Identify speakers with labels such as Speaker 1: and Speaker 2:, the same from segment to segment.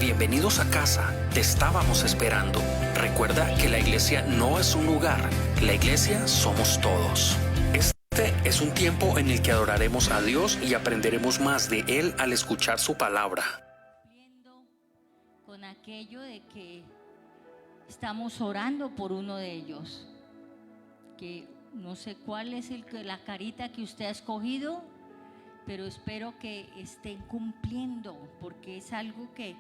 Speaker 1: Bienvenidos a casa, te estábamos esperando. Recuerda que la iglesia no es un lugar, la iglesia somos todos. Este es un tiempo en el que adoraremos a Dios y aprenderemos más de Él al escuchar su palabra.
Speaker 2: Con aquello de que estamos orando por uno de ellos, que no sé cuál es la carita que usted ha escogido, pero espero que estén cumpliendo, porque es algo que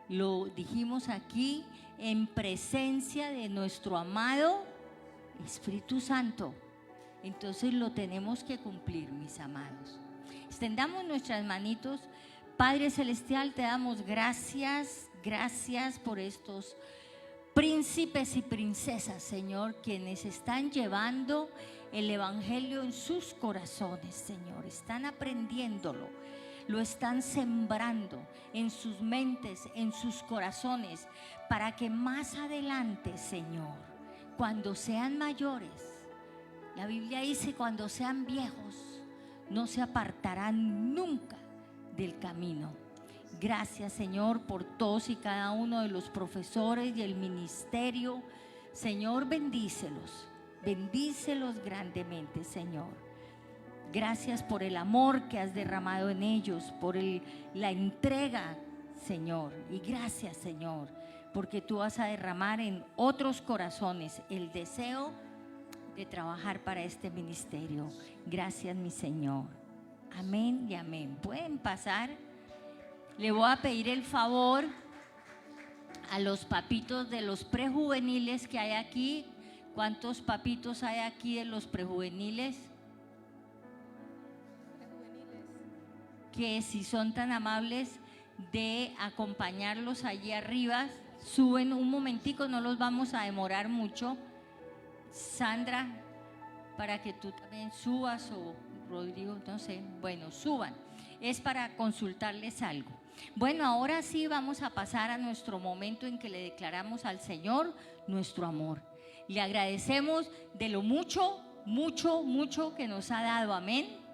Speaker 2: lo dijimos aquí en presencia de nuestro amado Espíritu Santo. Entonces lo tenemos que cumplir, mis amados. Extendamos nuestras manitos. Padre Celestial, te damos gracias por estos príncipes y princesas, Señor, quienes están llevando el evangelio en sus corazones, Señor. Están aprendiéndolo, lo están sembrando en sus mentes, en sus corazones, para que más adelante, Señor, cuando sean mayores, la Biblia dice, cuando sean viejos, no se apartarán nunca del camino. Gracias, Señor, por todos y cada uno de los profesores y el ministerio. Señor, bendícelos grandemente, Señor. Gracias por el amor que has derramado en ellos, por la entrega, Señor. Y gracias, Señor, porque tú vas a derramar en otros corazones el deseo de trabajar para este ministerio. Gracias, mi Señor. Amén y amén. Pueden pasar. Le voy a pedir el favor a los papitos de los prejuveniles que hay aquí. ¿Cuántos papitos hay aquí de los prejuveniles? Que si son tan amables de acompañarlos allí arriba, suben un momentico, no los vamos a demorar mucho. Sandra, para que tú también subas, o Rodrigo, no sé, bueno, suban, es para consultarles algo. Bueno, ahora sí vamos a pasar a nuestro momento en que le declaramos al Señor nuestro amor. Le agradecemos de lo mucho que nos ha dado, amén,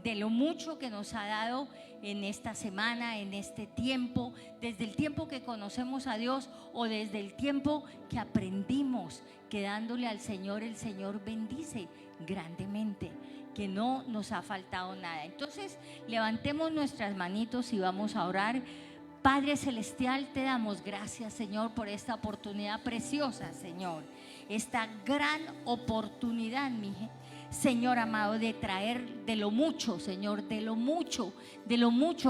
Speaker 2: de lo mucho que nos ha dado en esta semana, en este tiempo, desde el tiempo que conocemos a Dios o desde el tiempo que aprendimos que dándole al Señor, el Señor bendice grandemente, que no nos ha faltado nada. Entonces levantemos nuestras manitos y vamos a orar. Padre Celestial, te damos gracias, Señor, por esta oportunidad preciosa, Señor, esta gran oportunidad, mi Señor amado, de traer de lo mucho, Señor, de lo mucho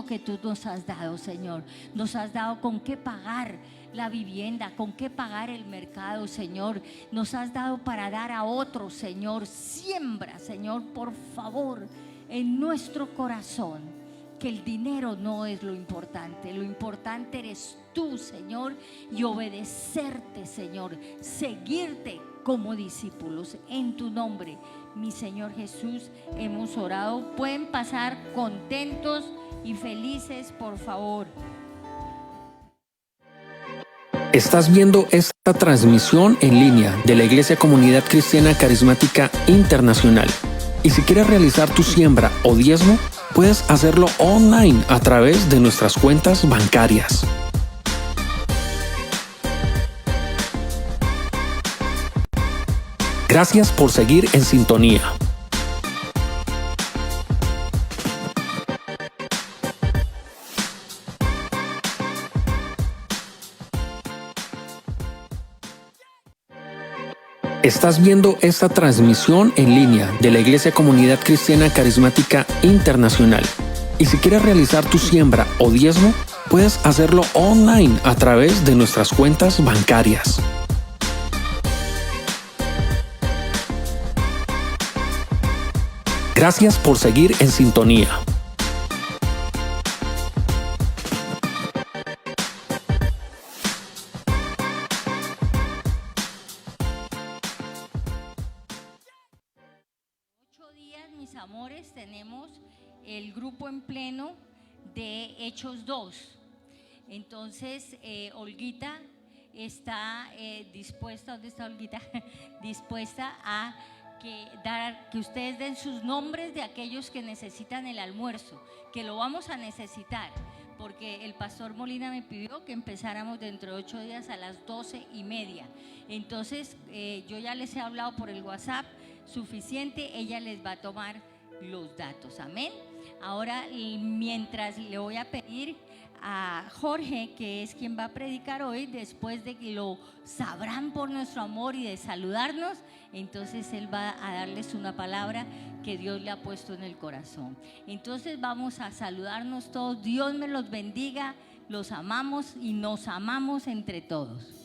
Speaker 2: que tú nos has dado, Señor. Nos has dado con qué pagar la vivienda, con qué pagar el mercado, Señor. Nos has dado para dar a otros, Señor. Siembra, Señor, por favor, en nuestro corazón, que el dinero no es lo importante eres tú, Señor, y obedecerte, Señor, seguirte como discípulos. En tu nombre, mi Señor Jesús, hemos orado. Pueden pasar contentos y felices, por favor.
Speaker 1: Estás viendo esta transmisión en línea de la Iglesia Comunidad Cristiana Carismática Internacional. Y si quieres realizar tu siembra o diezmo, puedes hacerlo online a través de nuestras cuentas bancarias. Gracias por seguir en sintonía. Estás viendo esta transmisión en línea de la Iglesia Comunidad Cristiana Carismática Internacional. Y si quieres realizar tu siembra o diezmo, puedes hacerlo online a través de nuestras cuentas bancarias. Gracias por seguir en sintonía.
Speaker 2: Mis amores, tenemos el grupo en pleno de Hechos 2. Entonces, Olguita está dispuesta, ¿dónde está Olguita? Dispuesta a que ustedes den sus nombres de aquellos que necesitan el almuerzo, que lo vamos a necesitar, porque el pastor Molina me pidió que empezáramos dentro de 8 días a las 12:30. Entonces, yo ya les he hablado por el WhatsApp suficiente, ella les va a tomar los datos, amén. Ahora, mientras le voy a pedir a Jorge, que es quien va a predicar hoy, después de que lo sabrán por nuestro amor y de saludarnos, entonces él va a darles una palabra que Dios le ha puesto en el corazón. Entonces vamos a saludarnos todos. Dios me los bendiga, los amamos y nos amamos entre todos.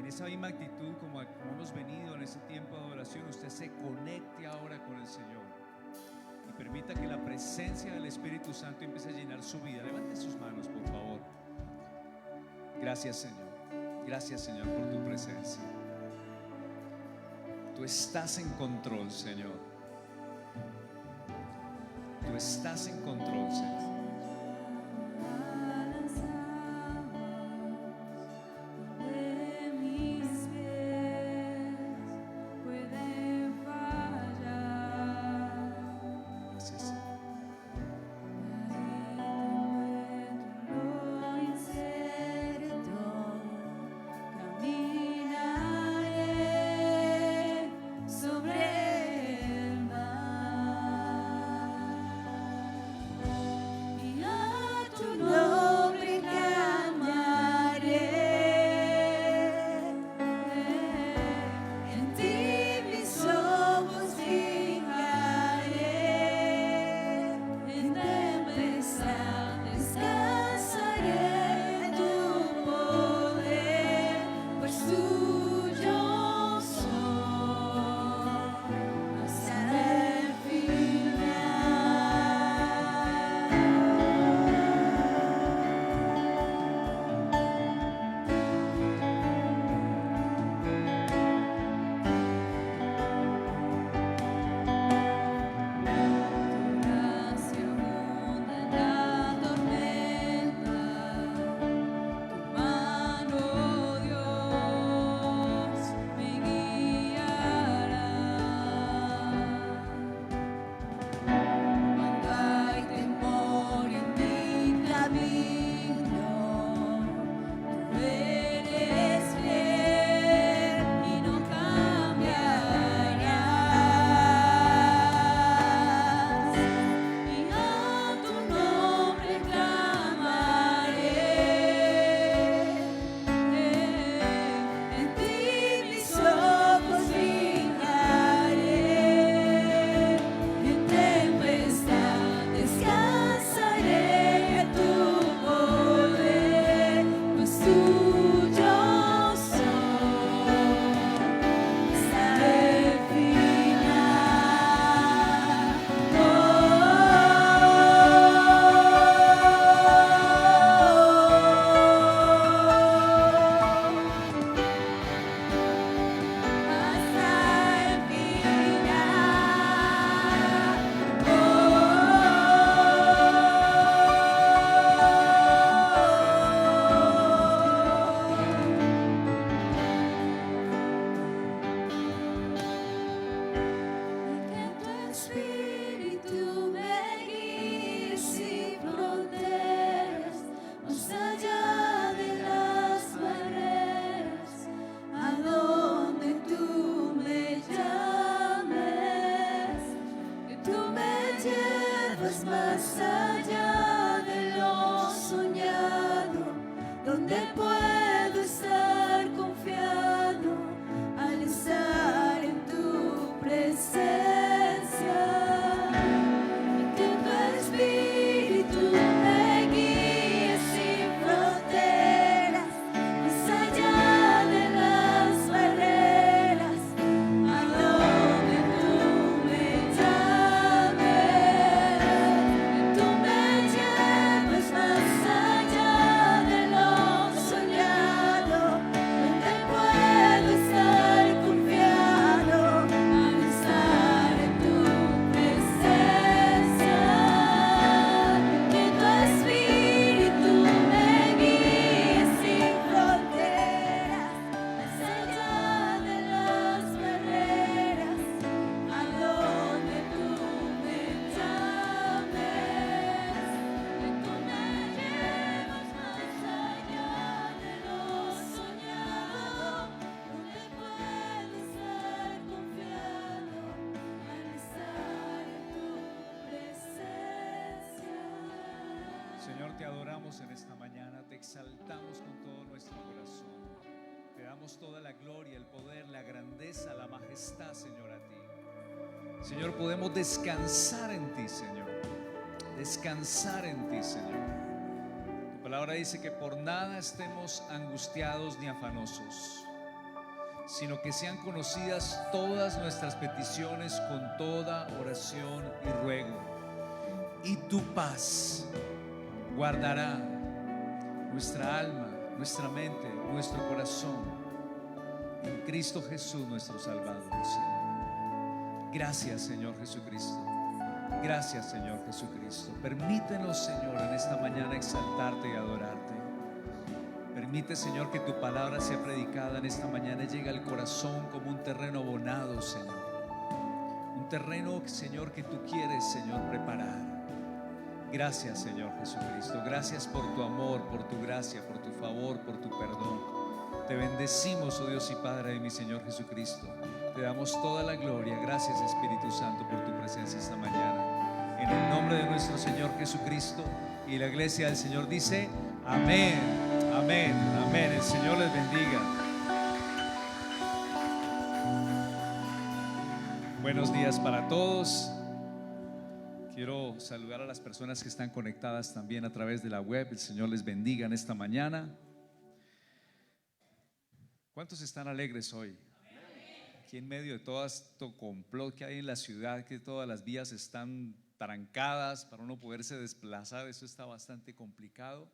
Speaker 3: Esa misma actitud como hemos venido en ese tiempo de adoración, usted se conecte ahora con el Señor y permita que la presencia del Espíritu Santo empiece a llenar su vida. Levante sus manos, por favor. Gracias, Señor. Gracias, Señor, por tu presencia. Tú estás en control, Señor. Tú estás en control, Señor. bendecimos en esta mañana, te exaltamos con todo nuestro corazón. Te damos toda la gloria, el poder, la grandeza, la majestad, Señor, a ti. Señor, podemos descansar en ti, Señor. Descansar en ti, Señor. Tu palabra dice que por nada estemos angustiados ni afanosos, sino que sean conocidas todas nuestras peticiones con toda oración y ruego. Y tu paz guardará nuestra alma, nuestra mente, nuestro corazón en Cristo Jesús, nuestro Salvador, Señor. Gracias, Señor Jesucristo. Gracias, Señor Jesucristo. Permítenos, Señor, en esta mañana exaltarte y adorarte. Permite, Señor, que tu palabra sea predicada en esta mañana y llegue al corazón como un terreno abonado, Señor. Un terreno, Señor, que tú quieres, Señor, preparar. Gracias, Señor Jesucristo. Gracias por tu amor, por tu gracia, por tu favor, por tu perdón. Te bendecimos, oh Dios y Padre de mi Señor Jesucristo. Te damos toda la gloria. Gracias, Espíritu Santo, por tu presencia esta mañana. En el nombre de nuestro Señor Jesucristo. Y la iglesia del Señor dice: amén, amén, amén. El Señor les bendiga. Buenos días para todos. Quiero saludar a las personas que están conectadas también a través de la web. El Señor les bendiga en esta mañana. ¿Cuántos están alegres hoy? Aquí en medio de todo este complot que hay en la ciudad, que todas las vías están trancadas para uno poderse desplazar, eso está bastante complicado.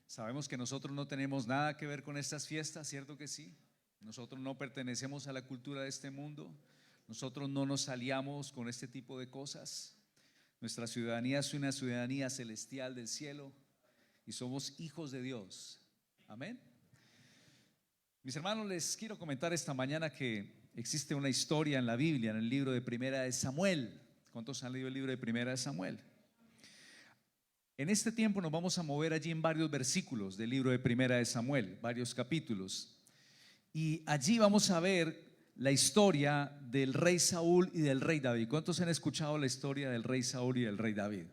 Speaker 3: Sabemos que nosotros no tenemos nada que ver con estas fiestas, ¿cierto que sí? Nosotros no pertenecemos a la cultura de este mundo. Nosotros no nos aliamos con este tipo de cosas. Nuestra ciudadanía es una ciudadanía celestial del cielo y somos hijos de Dios. Amén. Mis hermanos, les quiero comentar esta mañana que existe una historia en la Biblia, en el libro de Primera de Samuel. ¿Cuántos han leído el libro de Primera de Samuel? En este tiempo nos vamos a mover allí en varios versículos del libro de Primera de Samuel, varios capítulos. Y allí vamos a ver la historia del rey Saúl y del rey David. ¿Cuántos han escuchado la historia del rey Saúl y del rey David?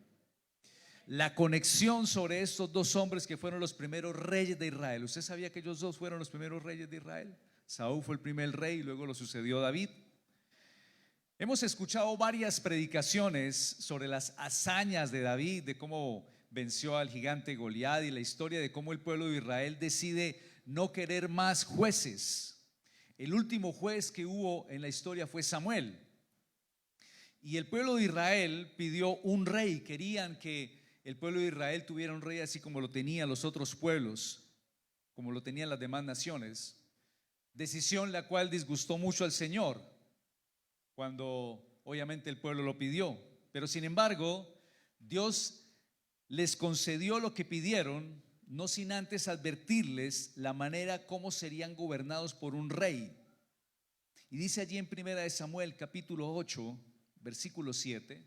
Speaker 3: La conexión sobre estos dos hombres que fueron los primeros reyes de Israel. ¿Usted sabía que ellos dos fueron los primeros reyes de Israel? Saúl fue el primer rey y luego lo sucedió David. Hemos escuchado varias predicaciones sobre las hazañas de David, de cómo venció al gigante Goliat y la historia de cómo el pueblo de Israel decide no querer más jueces. El último juez que hubo en la historia fue Samuel. Y el pueblo de Israel pidió un rey. Querían que el pueblo de Israel tuviera un rey así como lo tenían los otros pueblos, como lo tenían las demás naciones. Decisión la cual disgustó mucho al Señor cuando obviamente el pueblo lo pidió. Pero sin embargo, Dios les concedió lo que pidieron, no sin antes advertirles la manera como serían gobernados por un rey. Y dice allí en Primera de Samuel capítulo 8 versículo 7,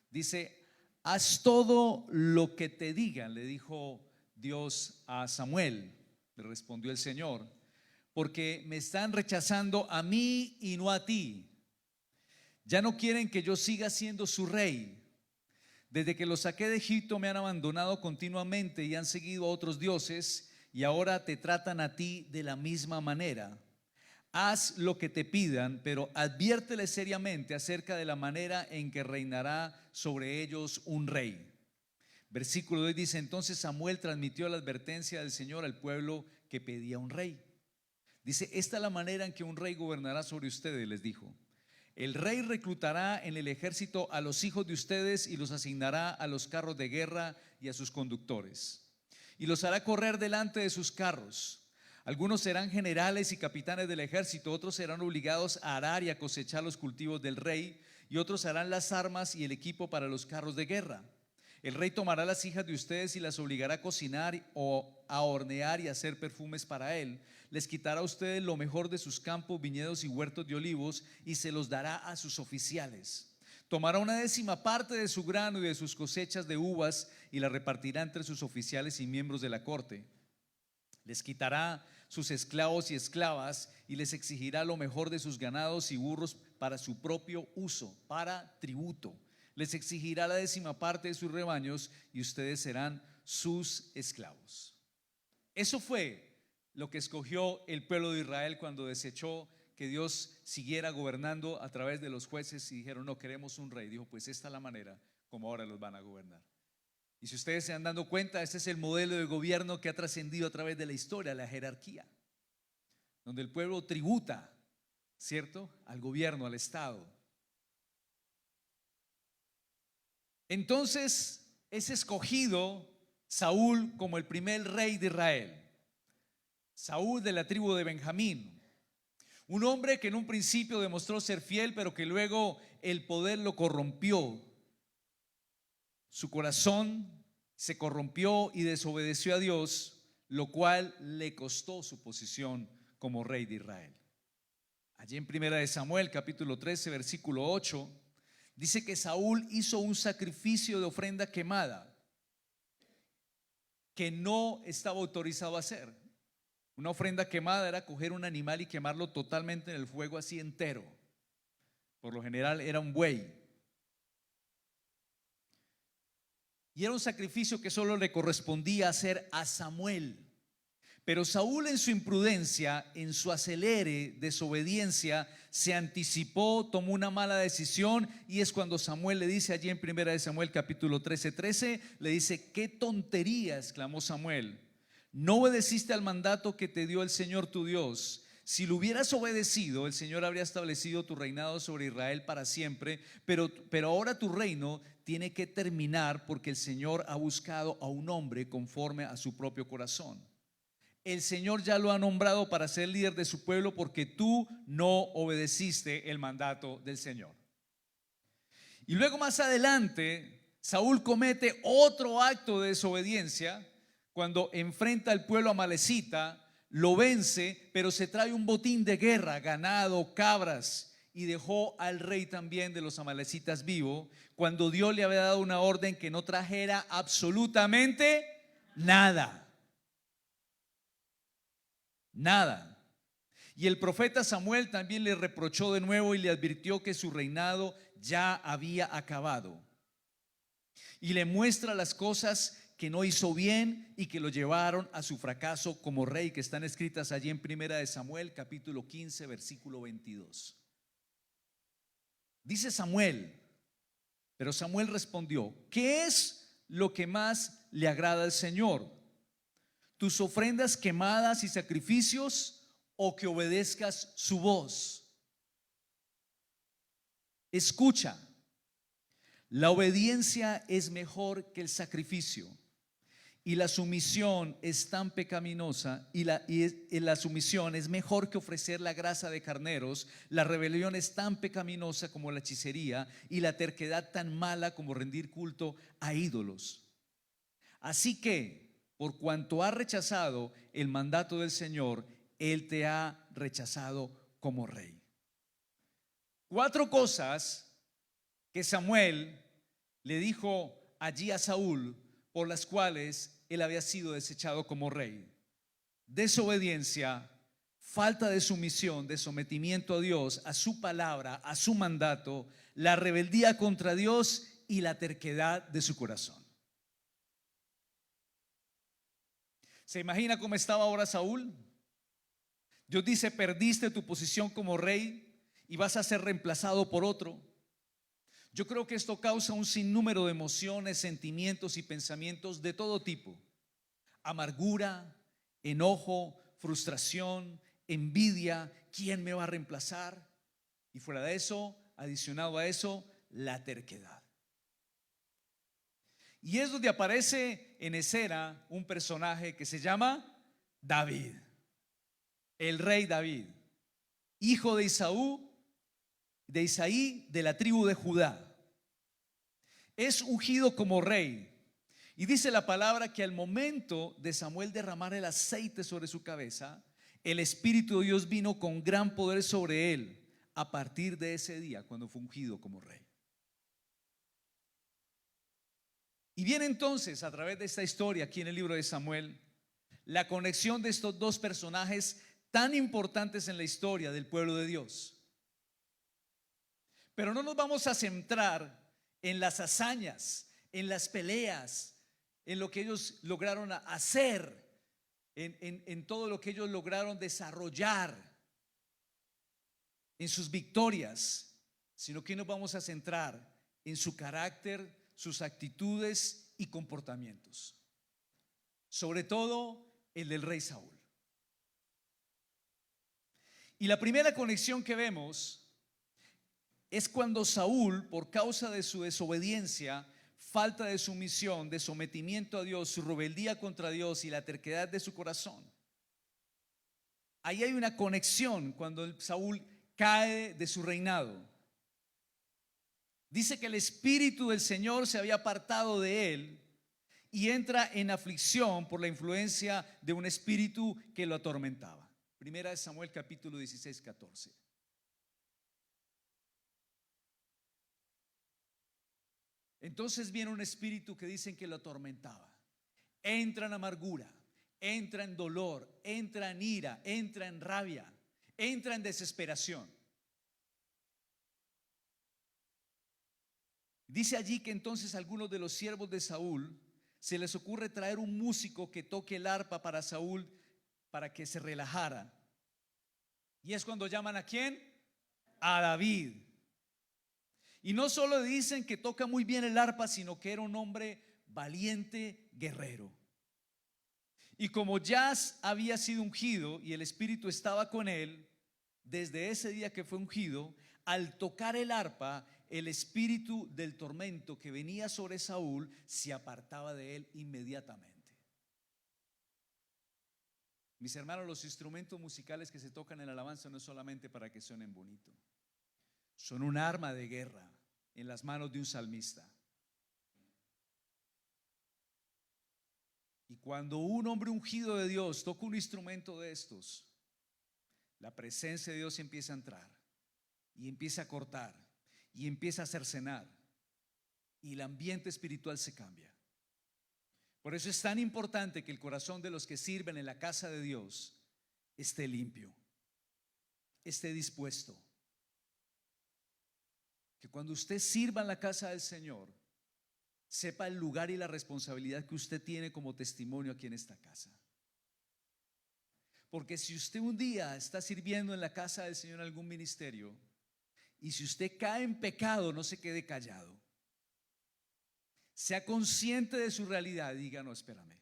Speaker 3: dice: haz todo lo que te digan, le dijo Dios a Samuel. Le respondió el Señor: porque me están rechazando a mí y no a ti. Ya no quieren que yo siga siendo su rey. Desde que los saqué de Egipto me han abandonado continuamente y han seguido a otros dioses, y ahora te tratan a ti de la misma manera. Haz lo que te pidan, pero adviérteles seriamente acerca de la manera en que reinará sobre ellos un rey. Versículo 2 dice: entonces Samuel transmitió la advertencia del Señor al pueblo que pedía un rey. Dice: esta es la manera en que un rey gobernará sobre ustedes, les dijo. El rey reclutará en el ejército a los hijos de ustedes y los asignará a los carros de guerra y a sus conductores, y los hará correr delante de sus carros. Algunos serán generales y capitanes del ejército, otros serán obligados a arar y a cosechar los cultivos del rey, y otros harán las armas y el equipo para los carros de guerra. El rey tomará las hijas de ustedes y las obligará a cocinar o a hornear y a hacer perfumes para él. Les quitará a ustedes lo mejor de sus campos, viñedos y huertos de olivos, y se los dará a sus oficiales. Tomará una 10ª parte de su grano y de sus cosechas de uvas y la repartirá entre sus oficiales y miembros de la corte. Les quitará sus esclavos y esclavas y les exigirá lo mejor de sus ganados y burros para su propio uso, para tributo. Les exigirá la 10ª parte de sus rebaños y ustedes serán sus esclavos. Eso fue lo que escogió el pueblo de Israel cuando desechó que Dios siguiera gobernando a través de los jueces y dijeron: no, queremos un rey. Dijo: pues esta es la manera como ahora los van a gobernar. Y si ustedes se han dado cuenta, este es el modelo de gobierno que ha trascendido a través de la historia, la jerarquía, donde el pueblo tributa, ¿cierto?, al gobierno, al Estado. Entonces es escogido Saúl como el primer rey de Israel. Saúl, de la tribu de Benjamín, un hombre que en un principio demostró ser fiel, pero que luego el poder lo corrompió. Su corazón se corrompió y desobedeció a Dios, lo cual le costó su posición como rey de Israel. Allí en 1 Samuel capítulo 13 versículo 8 dice que Saúl hizo un sacrificio de ofrenda quemada que no estaba autorizado a hacer. Una ofrenda quemada era coger un animal y quemarlo totalmente en el fuego, así entero. Por lo general era un buey. Y era un sacrificio que solo le correspondía hacer a Samuel. Pero Saúl, en su imprudencia, en su acelere, desobediencia, se anticipó, tomó una mala decisión, y es cuando Samuel le dice allí en 1 Samuel capítulo 13, le dice: qué tontería, exclamó Samuel, no obedeciste al mandato que te dio el Señor tu Dios. Si lo hubieras obedecido, el Señor habría establecido tu reinado sobre Israel para siempre, pero ahora tu reino tiene que terminar, porque el Señor ha buscado a un hombre conforme a su propio corazón. El Señor ya lo ha nombrado para ser líder de su pueblo, porque tú no obedeciste el mandato del Señor. Y luego más adelante Saúl comete otro acto de desobediencia cuando enfrenta al pueblo amalecita, lo vence, pero se trae un botín de guerra, ganado, cabras, y dejó al rey también de los amalecitas vivo, cuando Dios le había dado una orden que no trajera absolutamente nada. Nada. Y el profeta Samuel también le reprochó de nuevo y le advirtió que su reinado ya había acabado. Y le muestra las cosas que no hizo bien y que lo llevaron a su fracaso como rey, que están escritas allí en 1 Samuel capítulo 15 versículo 22. Dice Samuel: pero Samuel respondió: ¿qué es lo que más le agrada al Señor? ¿Tus ofrendas quemadas y sacrificios, o que obedezcas su voz? Escucha, la obediencia es mejor que el sacrificio, y la sumisión es tan pecaminosa, y la sumisión es mejor que ofrecer la grasa de carneros. La rebelión es tan pecaminosa como la hechicería, y la terquedad tan mala como rendir culto a ídolos. Así que, por cuanto has rechazado el mandato del Señor, Él te ha rechazado como rey. 4 cosas que Samuel le dijo allí a Saúl por las cuales él había sido desechado como rey: desobediencia, falta de sumisión, de sometimiento a Dios, a su palabra, a su mandato, la rebeldía contra Dios y la terquedad de su corazón. ¿Se imagina cómo estaba ahora Saúl? Dios dice: perdiste tu posición como rey y vas a ser reemplazado por otro. Yo creo que esto causa un sinnúmero de emociones, sentimientos y pensamientos de todo tipo: amargura, enojo, frustración, envidia. ¿Quién me va a reemplazar? Y fuera de eso, adicionado a eso, la terquedad. Y es donde aparece en escena un personaje que se llama David, el rey David, hijo de Isaí, de la tribu de Judá. Es ungido como rey, y dice la palabra que al momento de Samuel derramar el aceite sobre su cabeza, el Espíritu de Dios vino con gran poder sobre él a partir de ese día, cuando fue ungido como rey. Y viene entonces, a través de esta historia aquí en el libro de Samuel, la conexión de estos dos personajes tan importantes en la historia del pueblo de Dios. Pero no nos vamos a centrar en las hazañas, en las peleas, en lo que ellos lograron hacer, en todo lo que ellos lograron desarrollar, en sus victorias, sino que nos vamos a centrar en su carácter, sus actitudes y comportamientos, sobre todo el del rey Saúl. Y la primera conexión que vemos es cuando Saúl, por causa de su desobediencia, falta de sumisión, de sometimiento a Dios, su rebeldía contra Dios y la terquedad de su corazón. Ahí hay una conexión cuando Saúl cae de su reinado. Dice que el espíritu del Señor se había apartado de él y entra en aflicción por la influencia de un espíritu que lo atormentaba. Primera de Samuel capítulo 16, 14. Entonces viene un espíritu que dicen que lo atormentaba. Entra en amargura, entra en dolor, entra en ira, entra en rabia, entra en desesperación. Dice allí que entonces a algunos de los siervos de Saúl se les ocurre traer un músico que toque el arpa para Saúl para que se relajara. Y es cuando llaman ¿a quién? A David. Y no solo dicen que toca muy bien el arpa, sino que era un hombre valiente, guerrero. Y como ya había sido ungido y el Espíritu estaba con él, desde ese día que fue ungido, al tocar el arpa, el espíritu del tormento que venía sobre Saúl se apartaba de él inmediatamente. Mis hermanos, los instrumentos musicales que se tocan en la alabanza no es solamente para que suenen bonito, son un arma de guerra en las manos de un salmista. Y cuando un hombre ungido de Dios toca un instrumento de estos, la presencia de Dios empieza a entrar y empieza a cortar y empieza a cercenar, y el ambiente espiritual se cambia. Por eso es tan importante que el corazón de los que sirven en la casa de Dios esté limpio, esté dispuesto. Que cuando usted sirva en la casa del Señor, sepa el lugar y la responsabilidad que usted tiene como testimonio aquí en esta casa. Porque si usted un día está sirviendo en la casa del Señor en algún ministerio, y si usted cae en pecado, no se quede callado. Sea consciente de su realidad y diga: no, espérame,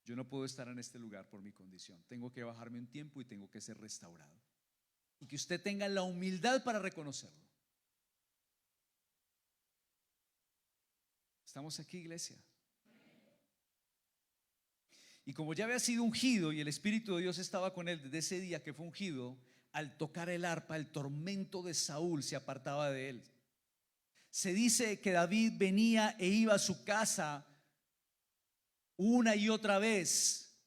Speaker 3: yo no puedo estar en este lugar por mi condición. Tengo que bajarme un tiempo y tengo que ser restaurado. Y que usted tenga la humildad para reconocerlo. ¿Estamos aquí, iglesia? Y como ya había sido ungido y el Espíritu de Dios estaba con él desde ese día que fue ungido, al tocar el arpa, el tormento de Saúl se apartaba de él. Se dice que David venía e iba a su casa una y otra vez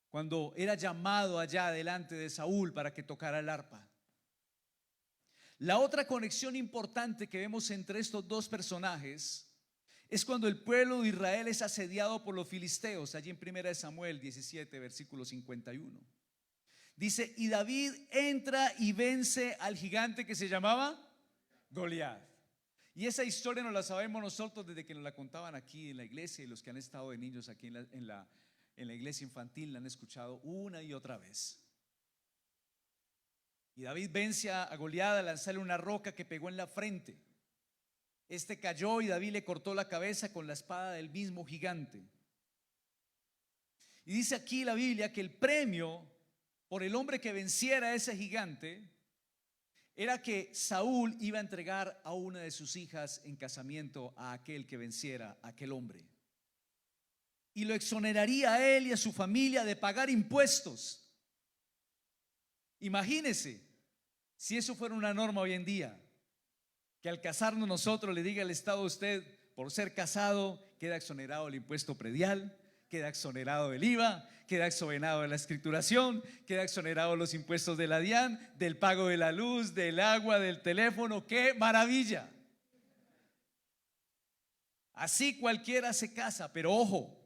Speaker 3: cuando era llamado allá delante de Saúl para que tocara el arpa. La otra conexión importante que vemos entre estos dos personajes es cuando el pueblo de Israel es asediado por los filisteos, allí en 1 Samuel 17, versículo 51. Dice: y David entra y vence al gigante que se llamaba Goliat. Y esa historia nos la sabemos nosotros desde que nos la contaban aquí en la iglesia, y los que han estado de niños aquí en la iglesia infantil la han escuchado una y otra vez. Y David vence a Goliat al lanzarle una roca que pegó en la frente. Este cayó y David le cortó la cabeza con la espada del mismo gigante. Y dice aquí la Biblia que el premio por el hombre que venciera a ese gigante era que Saúl iba a entregar a una de sus hijas en casamiento a aquel que venciera a aquel hombre, y lo exoneraría a él y a su familia de pagar impuestos. Imagínese si eso fuera una norma hoy en día, que al casarnos nosotros le diga el Estado a usted: por ser casado queda exonerado el impuesto predial, queda exonerado del IVA, queda exonerado de la escrituración, queda exonerado los impuestos de la DIAN, del pago de la luz, del agua, del teléfono. ¡Qué maravilla! Así cualquiera se casa, pero ojo,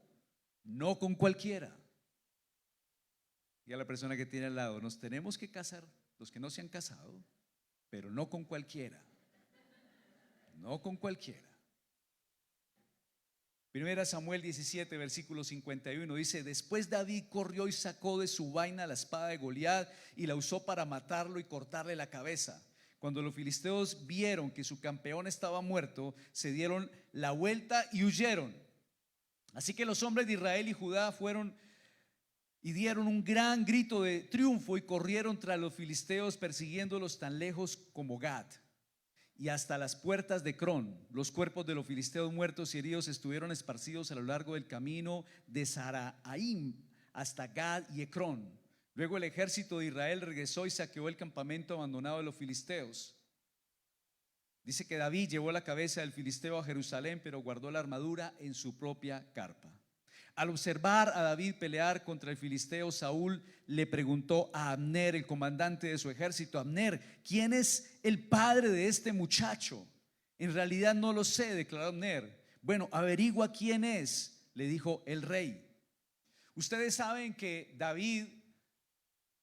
Speaker 3: no con cualquiera. Y a la persona que tiene al lado: nos tenemos que casar, los que no se han casado, pero no con cualquiera. No con cualquiera. Primera Samuel 17, versículo 51 dice: después David corrió y sacó de su vaina la espada de Goliat y la usó para matarlo y cortarle la cabeza. Cuando los filisteos vieron que su campeón estaba muerto, se dieron la vuelta y huyeron. Así que los hombres de Israel y Judá fueron y dieron un gran grito de triunfo y corrieron tras los filisteos, persiguiéndolos tan lejos como Gat y hasta las puertas de Cron. Los cuerpos de los filisteos muertos y heridos estuvieron esparcidos a lo largo del camino de Saraim hasta Gad y Ecrón. Luego el ejército de Israel regresó y saqueó el campamento abandonado de los filisteos. Dice que David llevó la cabeza del filisteo a Jerusalén, pero guardó la armadura en su propia carpa. Al observar a David pelear contra el filisteo, Saúl le preguntó a Abner, el comandante de su ejército: Abner, ¿quién es el padre de este muchacho? En realidad no lo sé, declaró Abner. Bueno, averigua quién es, le dijo el rey. Ustedes saben que David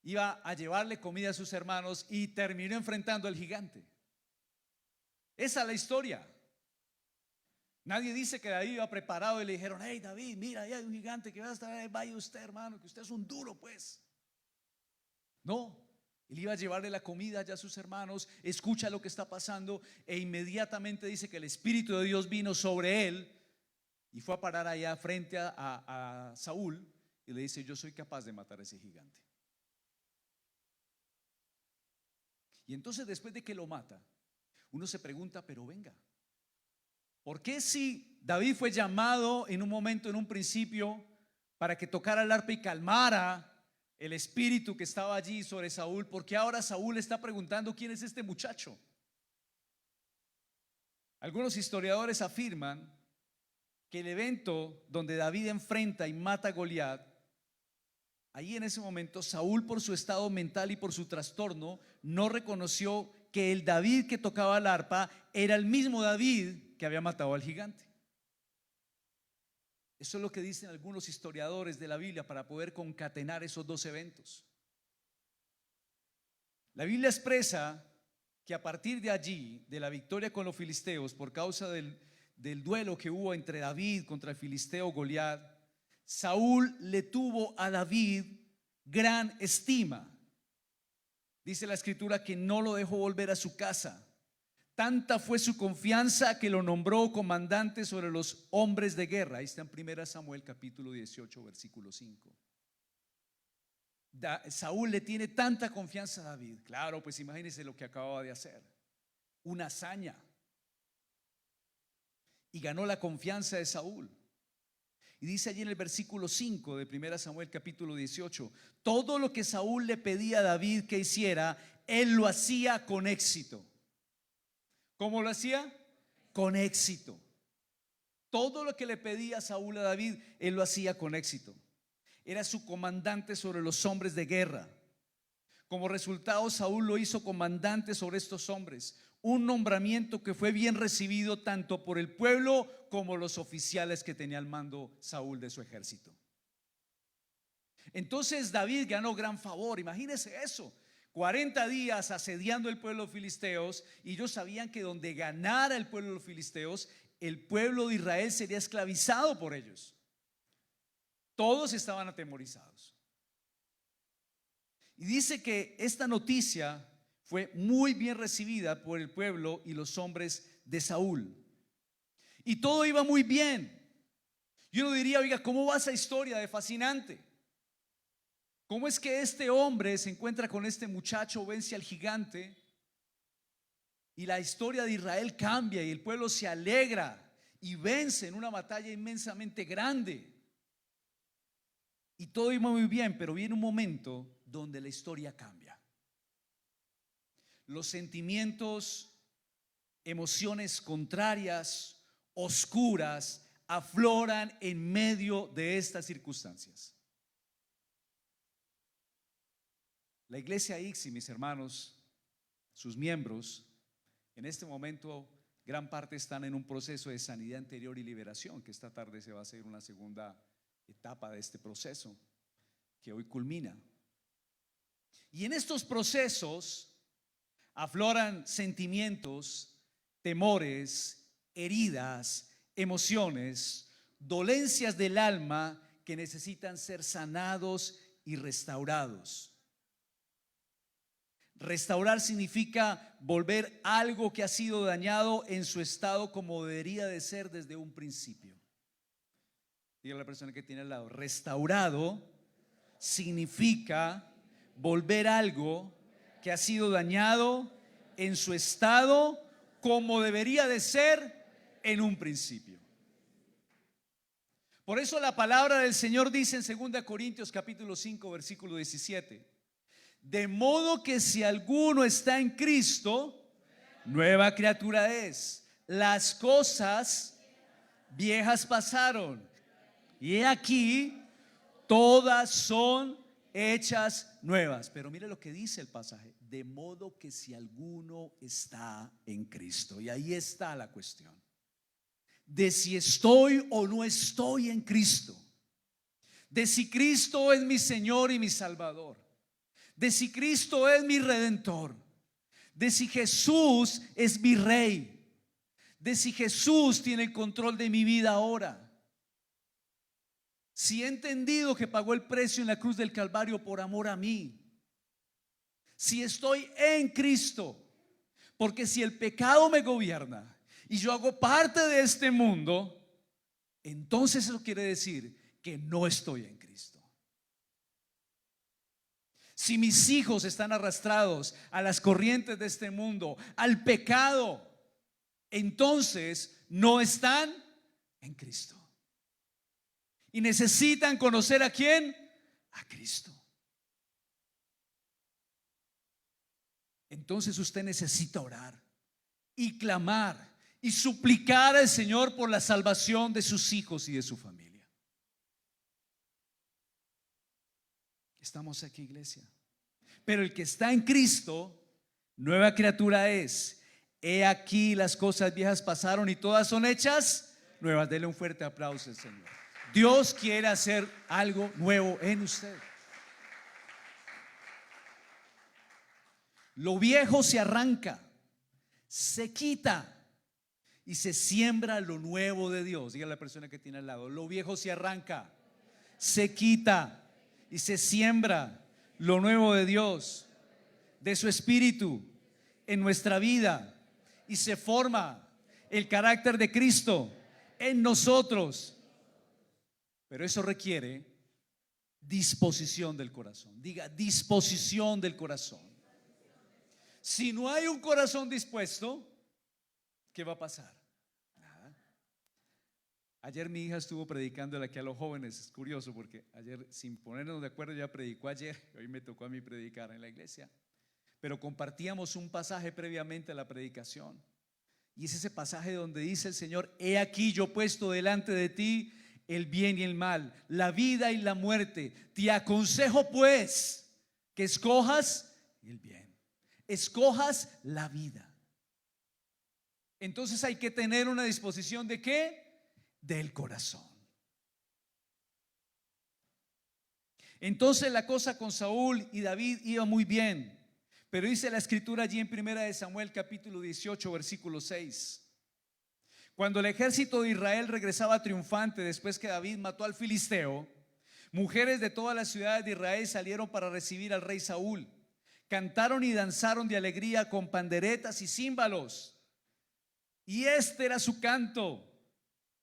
Speaker 3: iba a llevarle comida a sus hermanos y terminó enfrentando al gigante. Esa es la historia. Nadie dice que David iba preparado y le dijeron: hey David, mira, ahí hay un gigante que va a estar ahí, vaya usted, hermano, que usted es un duro pues. No, él iba a llevarle la comida ya a sus hermanos, escucha lo que está pasando e inmediatamente dice que el Espíritu de Dios vino sobre él y fue a parar allá frente a Saúl y le dice: yo soy capaz de matar a ese gigante. Y entonces después de que lo mata, uno se pregunta: pero venga, ¿por qué si David fue llamado en un momento, en un principio, para que tocara el arpa y calmara el espíritu que estaba allí sobre Saúl, por qué ahora Saúl está preguntando quién es este muchacho? Algunos historiadores afirman que el evento donde David enfrenta y mata a Goliat, ahí en ese momento Saúl, por su estado mental y por su trastorno, no reconoció que el David que tocaba el arpa era el mismo David que había matado al gigante. Eso es lo que dicen algunos historiadores de la Biblia para poder concatenar esos dos eventos. La Biblia expresa que a partir de allí, de la victoria con los filisteos, por causa del duelo que hubo entre David contra el filisteo Goliat, Saúl le tuvo a David gran estima. Dice la escritura que no lo dejó volver a su casa. Tanta fue su confianza que lo nombró comandante sobre los hombres de guerra. Ahí está en 1 Samuel capítulo 18 versículo 5. Saúl le tiene tanta confianza a David. Claro, pues imagínense lo que acababa de hacer. Una hazaña. Y ganó la confianza de Saúl. Y dice allí en el versículo 5 de 1 Samuel capítulo 18: todo lo que Saúl le pedía a David que hiciera, él lo hacía con éxito. ¿Cómo lo hacía? Con éxito. Todo lo que le pedía Saúl a David, él lo hacía con éxito. Era su comandante sobre los hombres de guerra. Como resultado, Saúl lo hizo comandante sobre estos hombres, un nombramiento que fue bien recibido tanto por el pueblo como los oficiales que tenía al mando Saúl de su ejército. Entonces David ganó gran favor. Imagínense eso, 40 días asediando el pueblo de los filisteos, y ellos sabían que donde ganara el pueblo de los filisteos, el pueblo de Israel sería esclavizado por ellos. Todos estaban atemorizados. Y dice que esta noticia fue muy bien recibida por el pueblo y los hombres de Saúl. Y todo iba muy bien. Y uno diría: oiga, ¿cómo va esa historia de fascinante? ¿Cómo es que este hombre se encuentra con este muchacho, vence al gigante, y la historia de Israel cambia y el pueblo se alegra y vence en una batalla inmensamente grande? Y todo iba muy bien, pero viene un momento donde la historia cambia. Los sentimientos, emociones contrarias, oscuras, afloran en medio de estas circunstancias. La iglesia ICSI, mis hermanos, sus miembros, en este momento gran parte están en un proceso de sanidad interior y liberación, que esta tarde se va a hacer una segunda etapa de este proceso, que hoy culmina. Y en estos procesos afloran sentimientos, temores, heridas, emociones, dolencias del alma que necesitan ser sanados y restaurados. Restaurar significa volver algo que ha sido dañado en su estado como debería de ser desde un principio. Diga a la persona que tiene al lado: restaurado significa volver algo que ha sido dañado en su estado como debería de ser en un principio. Por eso la palabra del Señor dice en 2 Corintios capítulo 5 versículo 17: de modo que si alguno está en Cristo, nueva criatura es. Las cosas viejas pasaron y he aquí todas son hechas nuevas. Pero mire lo que dice el pasaje: de modo que si alguno está en Cristo. Y ahí está la cuestión de si estoy o no estoy en Cristo, de si Cristo es mi Señor y mi Salvador, de si Cristo es mi Redentor, de si Jesús es mi Rey, de si Jesús tiene el control de mi vida ahora. Si he entendido que pagó el precio en la cruz del Calvario por amor a mí, si estoy en Cristo, porque si el pecado me gobierna y yo hago parte de este mundo, entonces eso quiere decir que no estoy en Cristo. Si mis hijos están arrastrados a las corrientes de este mundo, al pecado, entonces no están en Cristo. Y necesitan conocer ¿a quién? A Cristo. Entonces usted necesita orar y clamar y suplicar al Señor por la salvación de sus hijos y de su familia. Estamos aquí, iglesia. Pero el que está en Cristo, nueva criatura es. He aquí las cosas viejas pasaron y todas son hechas nuevas. Dele un fuerte aplauso al Señor. Dios quiere hacer algo nuevo en usted. Lo viejo se arranca, se quita y se siembra lo nuevo de Dios. Diga a la persona que tiene al lado: lo viejo se arranca, se quita y se siembra lo nuevo de Dios, de su espíritu en nuestra vida, y se forma el carácter de Cristo en nosotros. Pero eso requiere disposición del corazón. Diga: disposición del corazón. Si no hay un corazón dispuesto, ¿qué va a pasar? Nada. Ayer mi hija estuvo predicándole aquí a los jóvenes. Es curioso porque ayer, sin ponernos de acuerdo, ya predicó ayer. Hoy me tocó a mí predicar en la iglesia. Pero compartíamos un pasaje previamente a la predicación. Y es ese pasaje donde dice el Señor: he aquí yo puesto delante de ti el bien y el mal, la vida y la muerte. Te aconsejo pues que escojas el bien, escojas la vida. Entonces hay que tener una disposición ¿de qué? Del corazón. Entonces la cosa con Saúl y David iba muy bien, pero dice la escritura allí en 1 Samuel capítulo 18 versículo 6: cuando el ejército de Israel regresaba triunfante después que David mató al filisteo, mujeres de todas las ciudades de Israel salieron para recibir al rey Saúl. Cantaron y danzaron de alegría con panderetas y címbalos. Y este era su canto: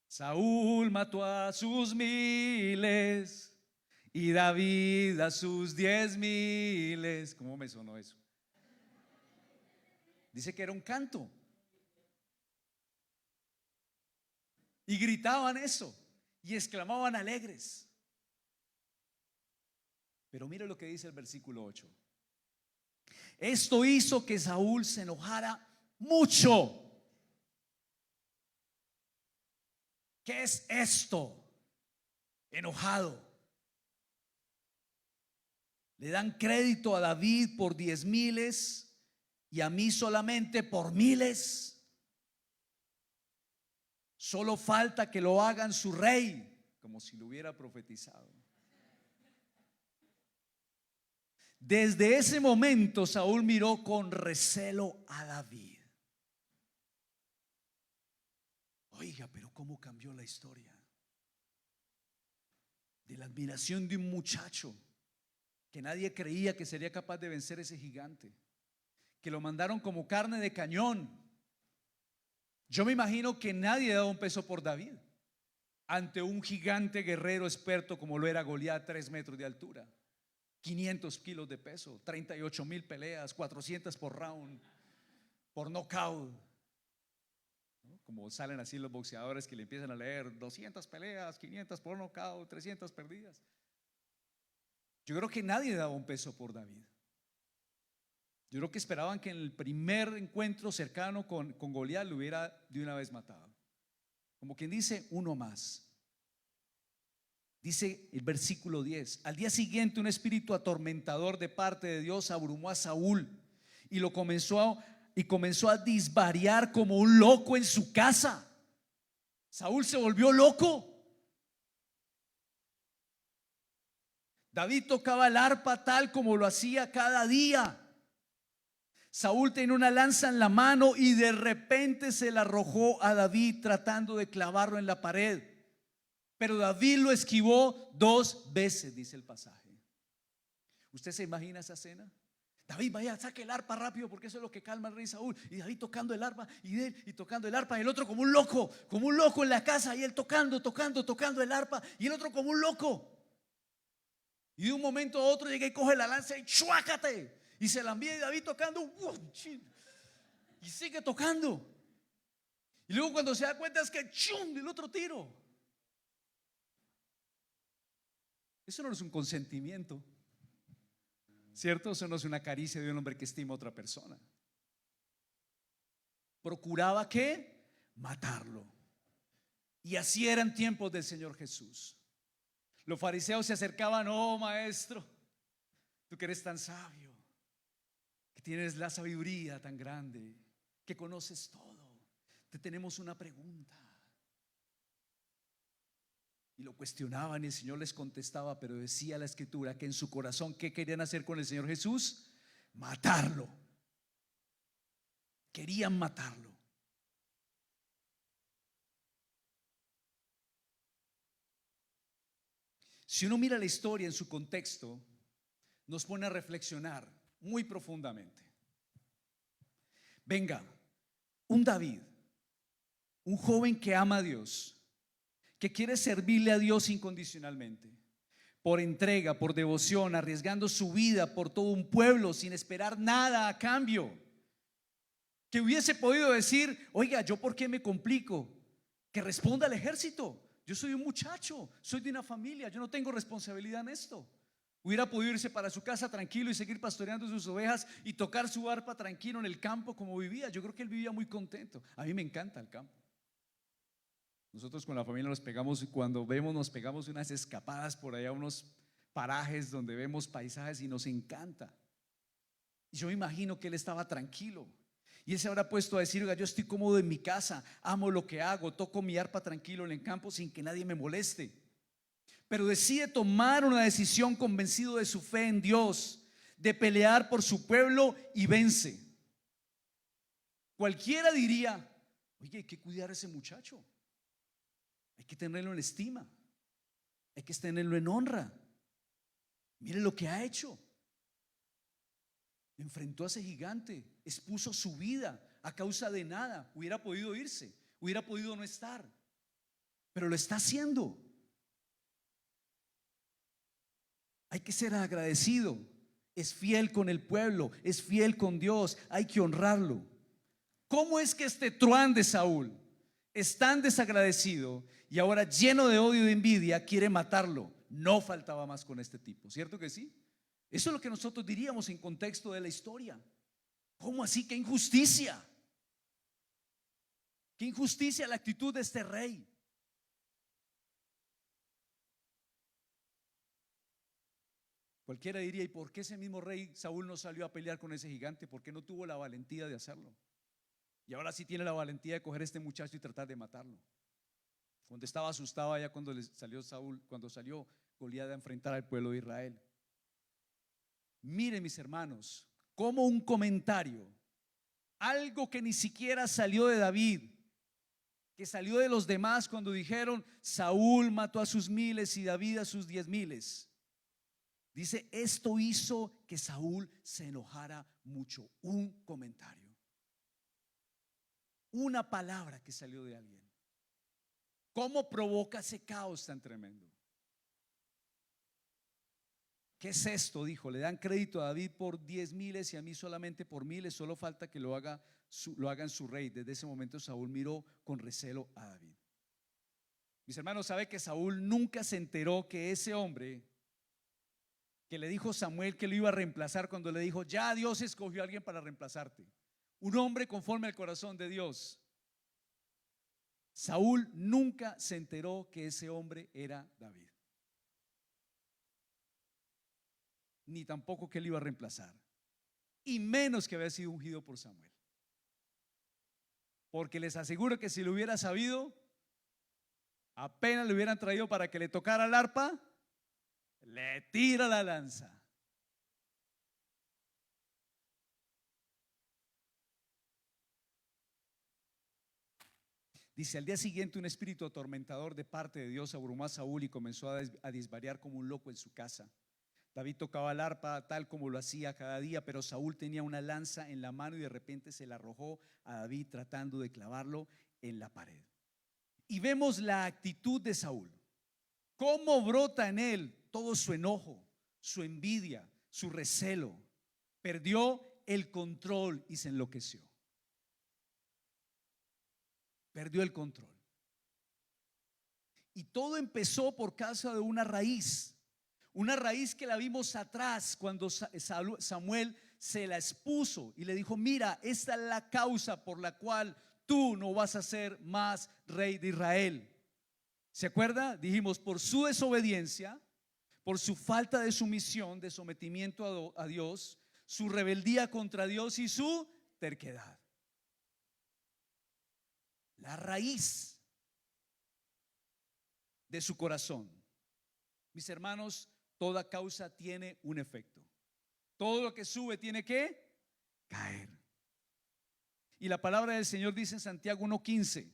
Speaker 3: Saúl mató a sus 1000 y David a sus 10,000. ¿Cómo me sonó eso? Dice que era un canto. Y gritaban eso y exclamaban alegres. Pero mire lo que dice el versículo 8: esto hizo que Saúl se enojara mucho. ¿Qué es esto? Enojado. Le dan crédito a David por 10,000 y a mí solamente por 1000. Solo falta que lo hagan su rey, como si lo hubiera profetizado. Desde ese momento Saúl miró con recelo a David. Oiga, pero ¿cómo cambió la historia? de la admiración de un muchacho que nadie creía que sería capaz de vencer ese gigante, que lo mandaron como carne de cañón. Yo me imagino que nadie daba un peso por David ante un gigante guerrero experto como lo era Goliat, 3 metros de altura, 500 kilos de peso, 38,000 peleas, 400 por round, por knockout. Como salen así los boxeadores que le empiezan a leer 200 peleas, 500 por knockout, 300 perdidas. Yo creo que nadie daba un peso por David. Yo creo que esperaban que en el primer encuentro cercano con Goliat lo hubiera de una vez matado. Como quien dice, uno más. Dice el versículo 10: al día siguiente un espíritu atormentador de parte de Dios abrumó a Saúl y comenzó a disvariar como un loco en su casa. Saúl se volvió loco. David tocaba el arpa tal como lo hacía cada día. Saúl tenía una lanza en la mano y de repente se la arrojó a David tratando de clavarlo en la pared. Pero David lo esquivó 2 veces, dice el pasaje. ¿Usted se imagina esa escena? David, vaya, saque el arpa rápido porque eso es lo que calma al rey Saúl. Y David tocando el arpa y tocando el arpa, y el otro como un loco en la casa, y él tocando el arpa, y el otro como un loco. Y de un momento a otro llega y coge la lanza y ¡chuácate! Y se la envía, y David tocando y sigue tocando. Y luego cuando se da cuenta es que ¡chum! El otro tiro. Eso no es un consentimiento, ¿cierto? Eso no es una caricia de un hombre que estima a otra persona. Procuraba ¿qué? Matarlo. Y así eran tiempos del Señor Jesús. Los fariseos se acercaban: oh maestro, tú que eres tan sabio, que tienes la sabiduría tan grande, que conoces todo, te tenemos una pregunta. Y lo cuestionaban y el Señor les contestaba, pero decía la Escritura que en su corazón, ¿qué querían hacer con el Señor Jesús? Matarlo. Querían matarlo. Si uno mira la historia en su contexto, nos pone a reflexionar muy profundamente. Venga, un David, un joven que ama a Dios, que quiere servirle a Dios incondicionalmente, por entrega, por devoción, arriesgando su vida por todo un pueblo sin esperar nada a cambio, que hubiese podido decir: oiga, ¿yo por qué me complico? Que responda al ejército. Yo soy un muchacho, soy de una familia, yo no tengo responsabilidad en esto. Hubiera podido irse para su casa tranquilo y seguir pastoreando sus ovejas y tocar su arpa tranquilo en el campo como vivía. Yo creo que él vivía muy contento. A mí me encanta el campo. Nosotros con la familia nos pegamos unas escapadas por allá, unos parajes donde vemos paisajes y nos encanta. Y yo me imagino que él estaba tranquilo. Y él se habrá puesto a decir: oiga, yo estoy cómodo en mi casa, amo lo que hago, toco mi arpa tranquilo en el campo sin que nadie me moleste. Pero decide tomar una decisión convencido de su fe en Dios, de pelear por su pueblo, y vence. Cualquiera diría: oye, hay que cuidar a ese muchacho, hay que tenerlo en estima, hay que tenerlo en honra. Mire lo que ha hecho. Enfrentó a ese gigante, expuso su vida a causa de nada. Hubiera podido irse, hubiera podido no estar, pero lo está haciendo. Hay que ser agradecido. Es fiel con el pueblo, es fiel con Dios, hay que honrarlo. ¿Cómo es que este truán de Saúl es tan desagradecido y ahora lleno de odio y de envidia quiere matarlo? No faltaba más con este tipo, ¿cierto que sí? Eso es lo que nosotros diríamos en contexto de la historia. ¿Cómo así? ¡Qué injusticia! ¡Qué injusticia la actitud de este rey! Cualquiera diría: ¿y por qué ese mismo rey Saúl no salió a pelear con ese gigante? ¿Por qué no tuvo la valentía de hacerlo? Y ahora sí tiene la valentía de coger a este muchacho y tratar de matarlo, cuando estaba asustado allá cuando salió Goliat a enfrentar al pueblo de Israel. Miren, mis hermanos, como un comentario, algo que ni siquiera salió de David, que salió de los demás cuando dijeron: Saúl mató a sus miles y David a sus 10,000. Dice: esto hizo que Saúl se enojara mucho. Un comentario, una palabra que salió de alguien, ¿cómo provoca ese caos tan tremendo? ¿Qué es esto? Dijo: le dan crédito a David por 10,000 y a mí solamente por 1,000. Solo falta que lo hagan su rey. Desde ese momento Saúl miró con recelo a David. Mis hermanos, ¿sabe que Saúl nunca se enteró que ese hombre que le dijo Samuel que lo iba a reemplazar, cuando le dijo: ya Dios escogió a alguien para reemplazarte, un hombre conforme al corazón de Dios? Saúl nunca se enteró que ese hombre era David, ni tampoco que él iba a reemplazar, y menos que había sido ungido por Samuel. Porque les aseguro que si lo hubiera sabido, apenas le hubieran traído para que le tocara el arpa, le tira la lanza. Dice: al día siguiente un espíritu atormentador de parte de Dios abrumó a Saúl y comenzó a desvariar como un loco en su casa. David tocaba el arpa tal como lo hacía cada día, pero Saúl tenía una lanza en la mano y de repente se la arrojó a David tratando de clavarlo en la pared. Y vemos la actitud de Saúl, cómo brota en él todo su enojo, su envidia, su recelo. Perdió el control y se enloqueció. Perdió el control. Y todo empezó por causa de una raíz que la vimos atrás cuando Samuel se la expuso y le dijo: mira, esta es la causa por la cual tú no vas a ser más rey de Israel. ¿Se acuerda? Dijimos: por su desobediencia, por su falta de sumisión, de sometimiento a Dios, su rebeldía contra Dios y su terquedad. La raíz de su corazón. Mis hermanos, toda causa tiene un efecto. Todo lo que sube tiene que caer. Y la palabra del Señor dice en Santiago 1:15: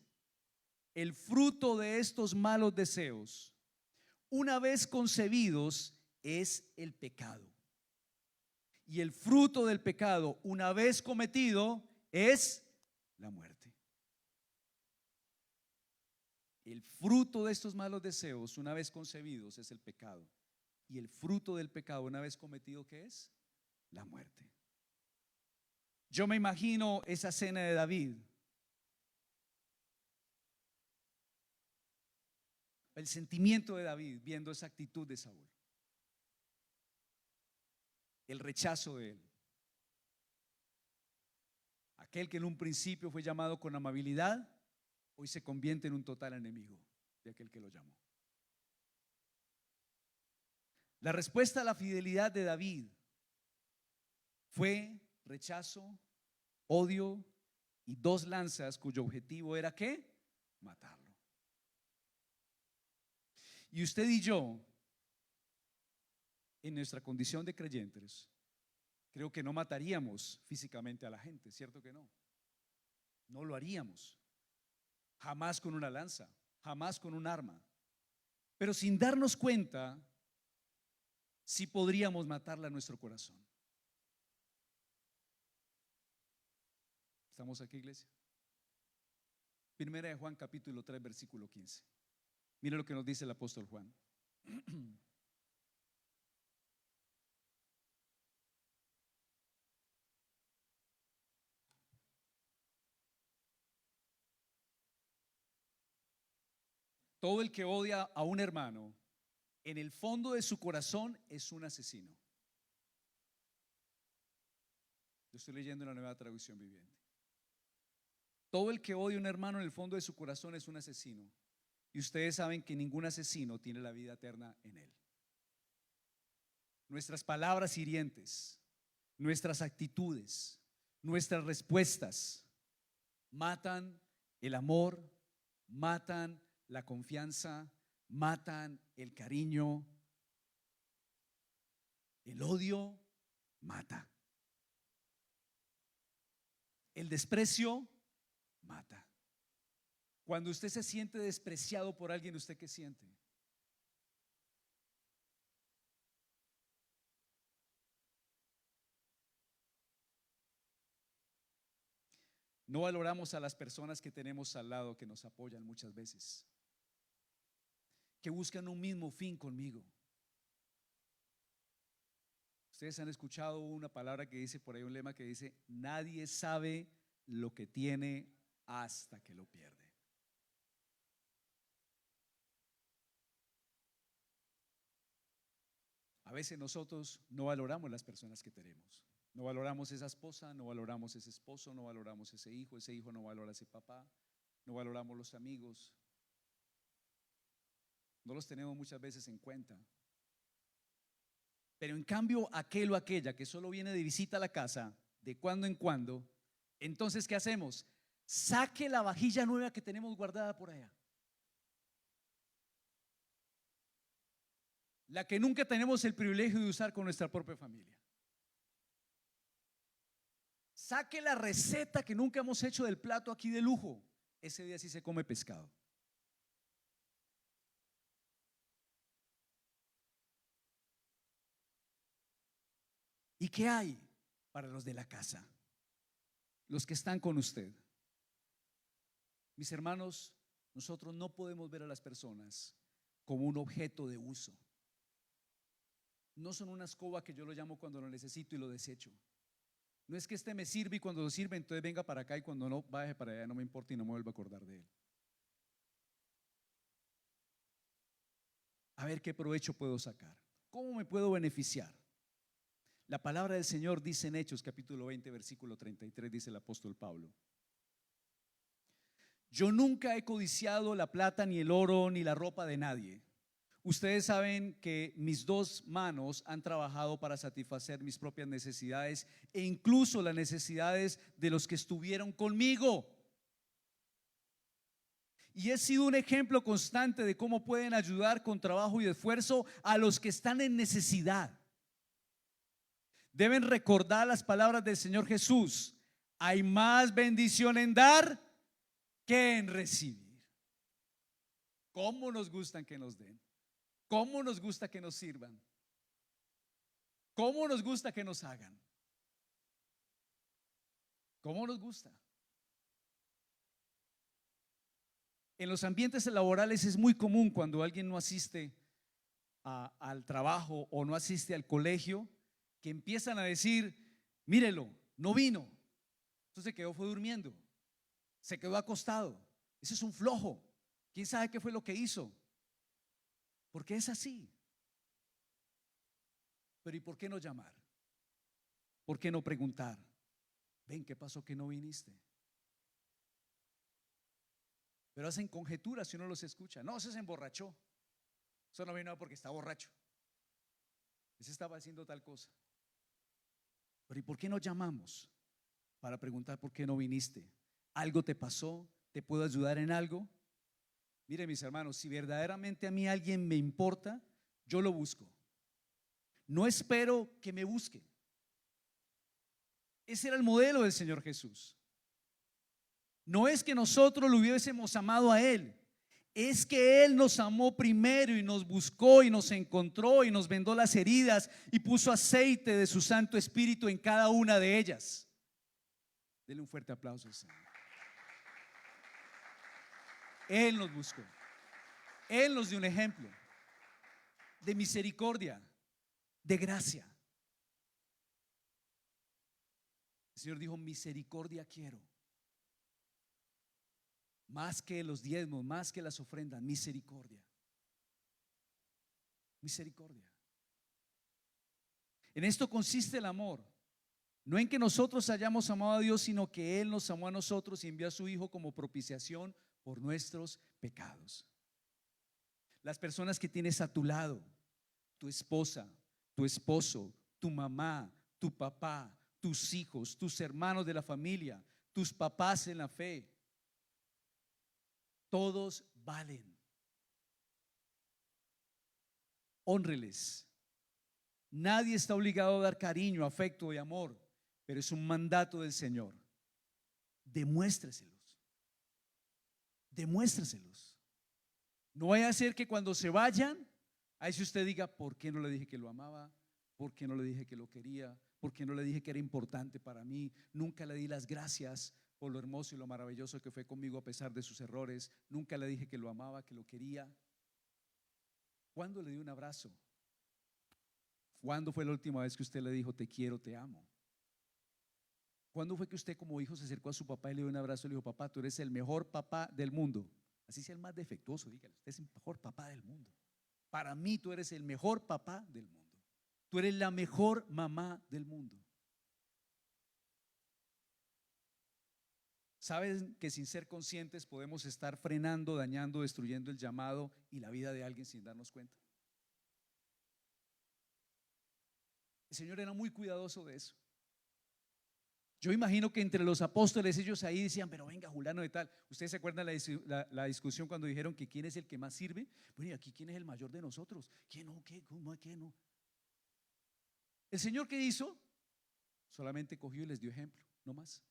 Speaker 3: el fruto de estos malos deseos, una vez concebidos, es el pecado. Y el fruto del pecado, una vez cometido, es la muerte. El fruto de estos malos deseos, una vez concebidos, es el pecado. Y el fruto del pecado, una vez cometido, ¿qué es? La muerte. Yo me imagino esa cena de David. El sentimiento de David viendo esa actitud de Saúl. El rechazo de él. Aquel que en un principio fue llamado con amabilidad, hoy se convierte en un total enemigo de aquel que lo llamó. La respuesta a la fidelidad de David fue rechazo, odio y 2 lanzas cuyo objetivo era ¿qué? Matarlo. Y usted y yo, en nuestra condición de creyentes, creo que no mataríamos físicamente a la gente, ¿cierto que no? No lo haríamos. Jamás con una lanza, jamás con un arma. Pero sin darnos cuenta, sí podríamos matarla a nuestro corazón. ¿Estamos aquí, iglesia? Primera de Juan capítulo 3 versículo 15. Mire lo que nos dice el apóstol Juan. Todo el que odia a un hermano, en el fondo de su corazón es un asesino. Yo estoy leyendo la Nueva Traducción Viviente. Todo el que odia a un hermano, en el fondo de su corazón es un asesino. Y ustedes saben que ningún asesino tiene la vida eterna en él. Nuestras palabras hirientes, nuestras actitudes, nuestras respuestas matan el amor, matan la confianza, matan el cariño. El odio mata. El desprecio mata. Cuando usted se siente despreciado por alguien, ¿usted qué siente? No valoramos a las personas que tenemos al lado, que nos apoyan muchas veces, que buscan un mismo fin conmigo. Ustedes han escuchado una palabra que dice por ahí, un lema que dice: nadie sabe lo que tiene hasta que lo pierde. A veces nosotros no valoramos las personas que tenemos. No valoramos esa esposa, no valoramos ese esposo, no valoramos ese hijo no valora a ese papá, no valoramos los amigos. No los tenemos muchas veces en cuenta. Pero en cambio, aquel o aquella que solo viene de visita a la casa de cuando en cuando, entonces ¿qué hacemos? Saque la vajilla nueva que tenemos guardada por allá, la que nunca tenemos el privilegio de usar con nuestra propia familia. Saque la receta que nunca hemos hecho del plato aquí de lujo. Ese día sí se come pescado. ¿Y qué hay para los de la casa? Los que están con usted. Mis hermanos, nosotros no podemos ver a las personas como un objeto de uso. No son una escoba que yo lo llamo cuando lo necesito y lo desecho. No es que este me sirve y cuando lo sirve entonces venga para acá y cuando no, vaya para allá, no me importa y no me vuelva a acordar de él. A ver qué provecho puedo sacar. ¿Cómo me puedo beneficiar? La palabra del Señor dice en Hechos capítulo 20 versículo 33, dice el apóstol Pablo: yo nunca he codiciado la plata ni el oro ni la ropa de nadie. Ustedes saben que mis dos manos han trabajado para satisfacer mis propias necesidades e incluso las necesidades de los que estuvieron conmigo. Y he sido un ejemplo constante de cómo pueden ayudar con trabajo y esfuerzo a los que están en necesidad. Deben recordar las palabras del Señor Jesús: hay más bendición en dar que en recibir. ¿Cómo nos gustan que nos den? ¿Cómo nos gusta que nos sirvan? ¿Cómo nos gusta que nos hagan? ¿Cómo nos gusta? En los ambientes laborales es muy común cuando alguien no asiste al trabajo o no asiste al colegio, que empiezan a decir: mírelo, no vino, entonces fue durmiendo, se quedó acostado, ese es un flojo, quién sabe qué fue lo que hizo. Porque es así. Pero ¿y por qué no llamar? ¿Por qué no preguntar? Ven, ¿qué pasó que no viniste? Pero hacen conjeturas si uno los escucha. No, ese se emborrachó, eso no vino porque está borracho, ese estaba haciendo tal cosa. Pero ¿y por qué no llamamos para preguntar por qué no viniste? ¿Algo te pasó? ¿Te puedo ayudar en algo? Mire, mis hermanos, si verdaderamente a mí alguien me importa, yo lo busco. No espero que me busque. Ese era el modelo del Señor Jesús. No es que nosotros lo hubiésemos amado a Él, es que Él nos amó primero y nos buscó y nos encontró y nos vendó las heridas y puso aceite de su Santo Espíritu en cada una de ellas. Denle un fuerte aplauso al Señor. Él nos buscó, Él nos dio un ejemplo de misericordia, de gracia. El Señor dijo: misericordia quiero, más que los diezmos, más que las ofrendas, misericordia. Misericordia. En esto consiste el amor, no en que nosotros hayamos amado a Dios, sino que Él nos amó a nosotros y envió a su Hijo como propiciación por nuestros pecados. Las personas que tienes a tu lado, tu esposa, tu esposo, tu mamá, tu papá, tus hijos, tus hermanos de la familia, tus papás en la fe, todos valen. Hónreles. Nadie está obligado a dar cariño, afecto y amor, pero es un mandato del Señor. Demuéstreselos. demuéstreselos. No vaya a ser que cuando se vayan, ahí si usted diga, ¿por qué no le dije que lo amaba? ¿Por qué no le dije que lo quería? ¿Por qué no le dije que era importante para mí? Nunca le di las gracias por lo hermoso y lo maravilloso que fue conmigo a pesar de sus errores. Nunca le dije que lo amaba, que lo quería. ¿Cuándo le di un abrazo? ¿Cuándo fue la última vez que usted le dijo te quiero, te amo? ¿Cuándo fue que usted como hijo se acercó a su papá y le dio un abrazo y le dijo, papá, tú eres el mejor papá del mundo? Así sea el más defectuoso, dígale, usted es el mejor papá del mundo. Para mí tú eres el mejor papá del mundo. Tú eres la mejor mamá del mundo. ¿Saben que sin ser conscientes podemos estar frenando, dañando, destruyendo el llamado y la vida de alguien sin darnos cuenta? El Señor era muy cuidadoso de eso. Yo imagino que entre los apóstoles ellos ahí decían, pero venga, Julano de tal. ¿Ustedes se acuerdan la discusión cuando dijeron que quién es el que más sirve? Bueno, y aquí quién es el mayor de nosotros. ¿Quién no? ¿Qué? ¿Cómo? ¿Qué no? El Señor, ¿qué hizo? Solamente cogió y les dio ejemplo, no más.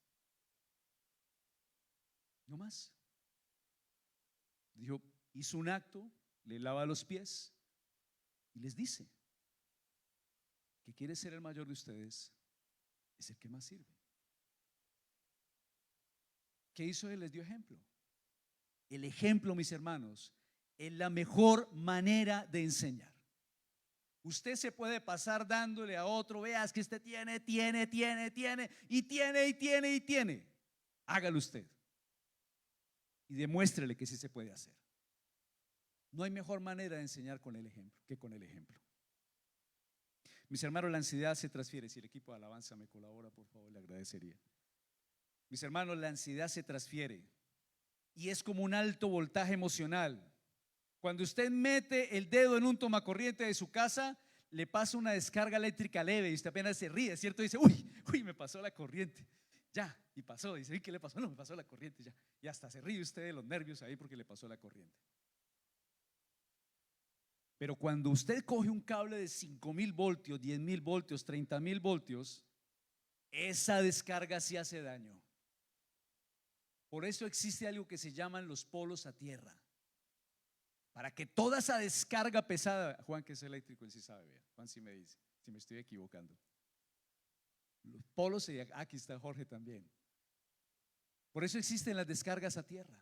Speaker 3: No más. Dijo, hizo un acto, le lava los pies y les dice que quiere ser el mayor de ustedes, es el que más sirve. ¿Qué hizo él? Les dio ejemplo. El ejemplo, mis hermanos, es la mejor manera de enseñar. Usted se puede pasar dándole a otro, veas que usted tiene. Hágalo usted y demuéstrele que sí se puede hacer. No hay mejor manera de enseñar con el ejemplo que con el ejemplo. Mis hermanos, la ansiedad se transfiere. Si el equipo de alabanza me colabora, por favor, le agradecería. Mis hermanos, la ansiedad se transfiere y es como un alto voltaje emocional. Cuando usted mete el dedo en un tomacorriente de su casa, le pasa una descarga eléctrica leve y usted apenas se ríe, ¿cierto? Dice, uy, me pasó la corriente. Ya, y pasó. Dice, ¿qué le pasó? No, me pasó la corriente ya. Y hasta se ríe usted de los nervios ahí porque le pasó la corriente. Pero cuando usted coge un cable de 5.000 voltios, 10.000 voltios, 30.000 voltios, esa descarga sí hace daño. Por eso existe algo que se llaman los polos a tierra. Para que toda esa descarga pesada, Juan que es eléctrico, él sí sabe, vea. Juan sí me dice, si me estoy equivocando. Los polos, aquí está Jorge también. Por eso existen las descargas a tierra.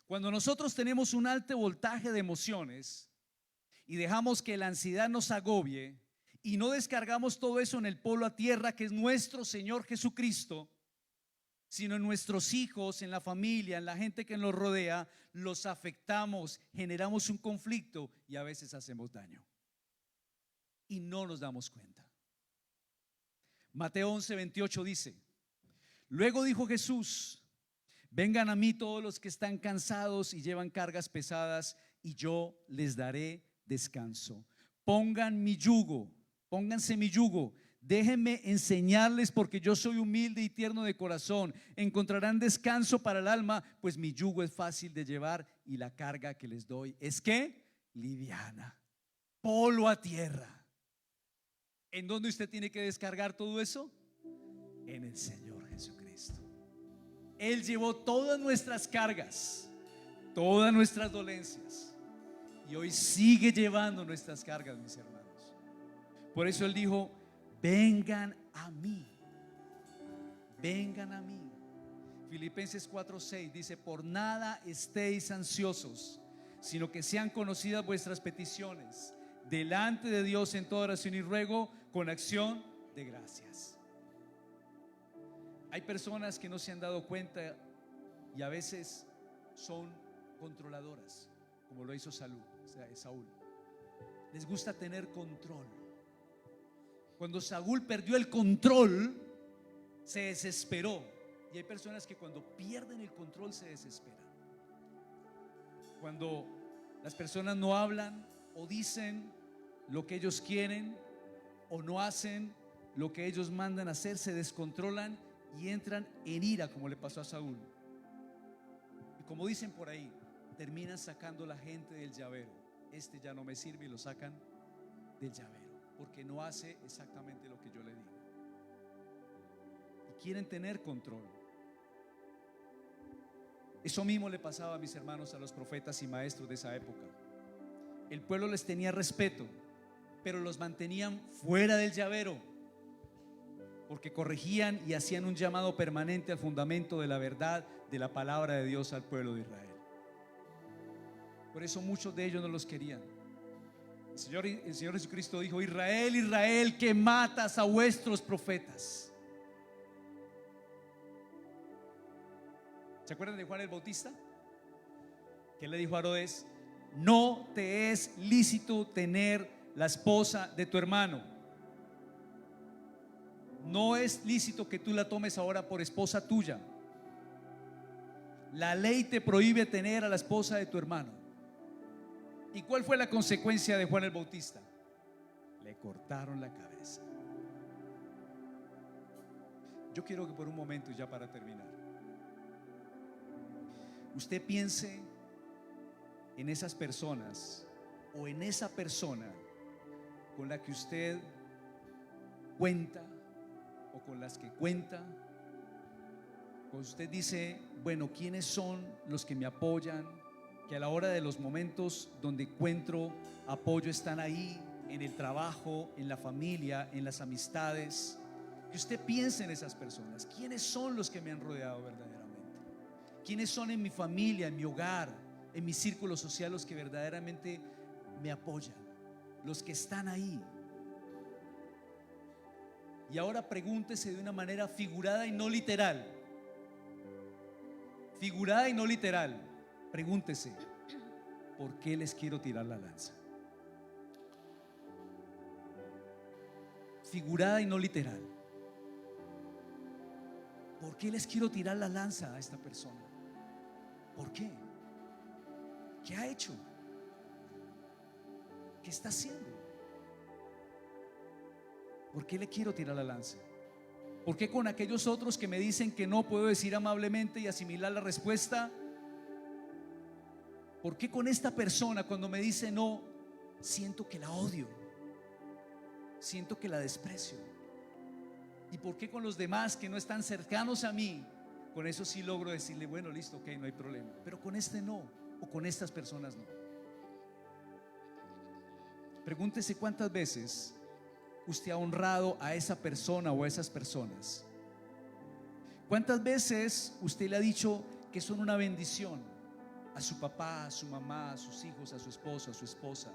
Speaker 3: Cuando nosotros tenemos un alto voltaje de emociones y dejamos que la ansiedad nos agobie y no descargamos todo eso en el polo a tierra que es nuestro Señor Jesucristo, sino en nuestros hijos, en la familia, en la gente que nos rodea, los afectamos, generamos un conflicto y a veces hacemos daño y no nos damos cuenta. Mateo 11:28 dice: luego dijo Jesús, vengan a mí todos los que están cansados y llevan cargas pesadas y yo les daré descanso. Pónganse mi yugo. Déjenme enseñarles porque yo soy humilde y tierno de corazón. Encontrarán descanso para el alma, pues mi yugo es fácil de llevar y la carga que les doy es ¿qué? Liviana. Polo a tierra. ¿En dónde usted tiene que descargar todo eso? En el Señor Jesucristo. Él llevó todas nuestras cargas, todas nuestras dolencias y hoy sigue llevando nuestras cargas, mis hermanos. Por eso Él dijo: vengan a mí, vengan a mí. Filipenses 4:6 dice: por nada estéis ansiosos, sino que sean conocidas vuestras peticiones delante de Dios en toda oración y ruego con acción de gracias. Hay personas que no se han dado cuenta y a veces son controladoras, como lo hizo Saúl. Les gusta tener control. Cuando Saúl perdió el control, se desesperó. Y hay personas que cuando pierden el control se desesperan. Cuando las personas no hablan o dicen lo que ellos quieren o no hacen lo que ellos mandan hacer, se descontrolan y entran en ira, como le pasó a Saúl. Y como dicen por ahí, terminan sacando la gente del llavero. Este ya no me sirve, y lo sacan del llavero porque no hace exactamente lo que yo le digo. Y quieren tener control. Eso mismo le pasaba a mis hermanos, a los profetas y maestros de esa época. El pueblo les tenía respeto, pero los mantenían fuera del llavero, porque corregían y hacían un llamado permanente al fundamento de la verdad de la palabra de Dios al pueblo de Israel. Por eso muchos de ellos no los querían. El Señor Jesucristo dijo: Israel, Israel, que matas a vuestros profetas. ¿Se acuerdan de Juan el Bautista? Que le dijo a Herodes: no te es lícito tener la esposa de tu hermano. No es lícito que tú la tomes ahora por esposa tuya. La ley te prohíbe tener a la esposa de tu hermano. ¿Y cuál fue la consecuencia de Juan el Bautista? Le cortaron la cabeza. Yo quiero que por un momento, ya para terminar, usted piense en esas personas o en esa persona con la que usted cuenta o con las que cuenta. Cuando usted dice: bueno, ¿quiénes son los que me apoyan? Que a la hora de los momentos donde encuentro apoyo están ahí, en el trabajo, en la familia, en las amistades. Que usted piense en esas personas. ¿Quiénes son los que me han rodeado verdaderamente? ¿Quiénes son en mi familia, en mi hogar, en mi círculo social los que verdaderamente me apoyan? Los que están ahí. Y ahora pregúntese de una manera figurada y no literal. Figurada y no literal. Pregúntese: ¿por qué les quiero tirar la lanza? Figurada y no literal. ¿Por qué les quiero tirar la lanza a esta persona? ¿Por qué? ¿Qué ha hecho? ¿Qué está haciendo? ¿Por qué le quiero tirar la lanza? ¿Por qué con aquellos otros que me dicen que no puedo decir amablemente y asimilar la respuesta? ¿Por qué con esta persona cuando me dice no, siento que la odio? Siento que la desprecio. ¿Y por qué con los demás que no están cercanos a mí, con eso sí logro decirle: bueno, listo, ok, no hay problema? Pero con este no, o con estas personas no. Pregúntese cuántas veces usted ha honrado a esa persona o a esas personas. ¿Cuántas veces usted le ha dicho que son una bendición a su papá, a su mamá, a sus hijos, a su esposo, a su esposa,